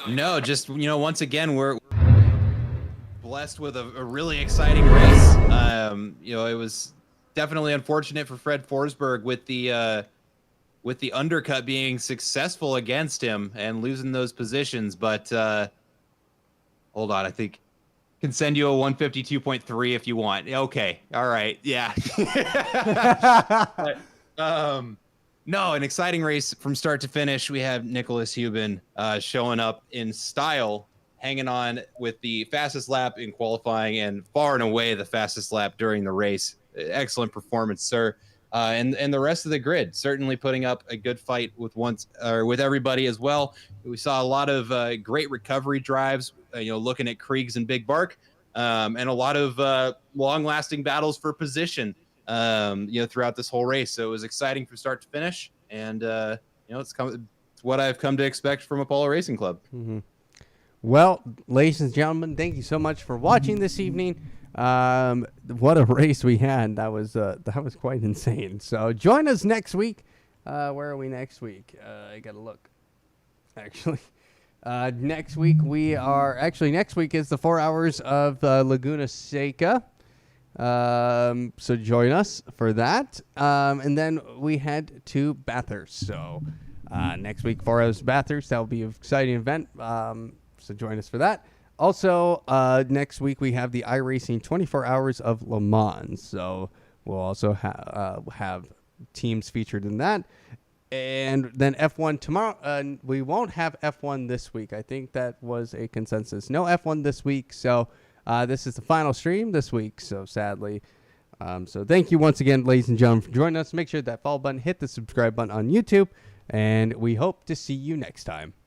No, just, once again, we're blessed with a really exciting race. It was definitely unfortunate for Fred Forsberg with the undercut being successful against him and losing those positions. But hold on, I think can send you a 152.3 if you want. Okay, all right, yeah. But, no, an exciting race from start to finish. We have Nicholas Hubin showing up in style, hanging on with the fastest lap in qualifying and far and away the fastest lap during the race. Excellent performance, sir. And the rest of the grid certainly putting up a good fight with everybody as well. We saw a lot of great recovery drives, looking at Kriegs and Big Bark, and a lot of long-lasting battles for position, throughout this whole race. So it was exciting from start to finish, and it's what I've come to expect from Apollo Racing Club. Mm-hmm. Well, ladies and gentlemen, thank you so much for watching this evening. What a race we had. That was quite insane. So join us next week. Where are we next week? I gotta look. Actually, next week next week is the 4 hours of Laguna Seca. So join us for that. And then we head to Bathurst. So next week, 4 hours of Bathurst. That will be an exciting event. So join us for that. Also, next week we have the iRacing 24 Hours of Le Mans. So we'll also have teams featured in that. And then F1 tomorrow. We won't have F1 this week. I think that was a consensus. No F1 this week. So this is the final stream this week. So sadly. So thank you once again, ladies and gentlemen, for joining us. Make sure that follow button, hit the subscribe button on YouTube. And we hope to see you next time.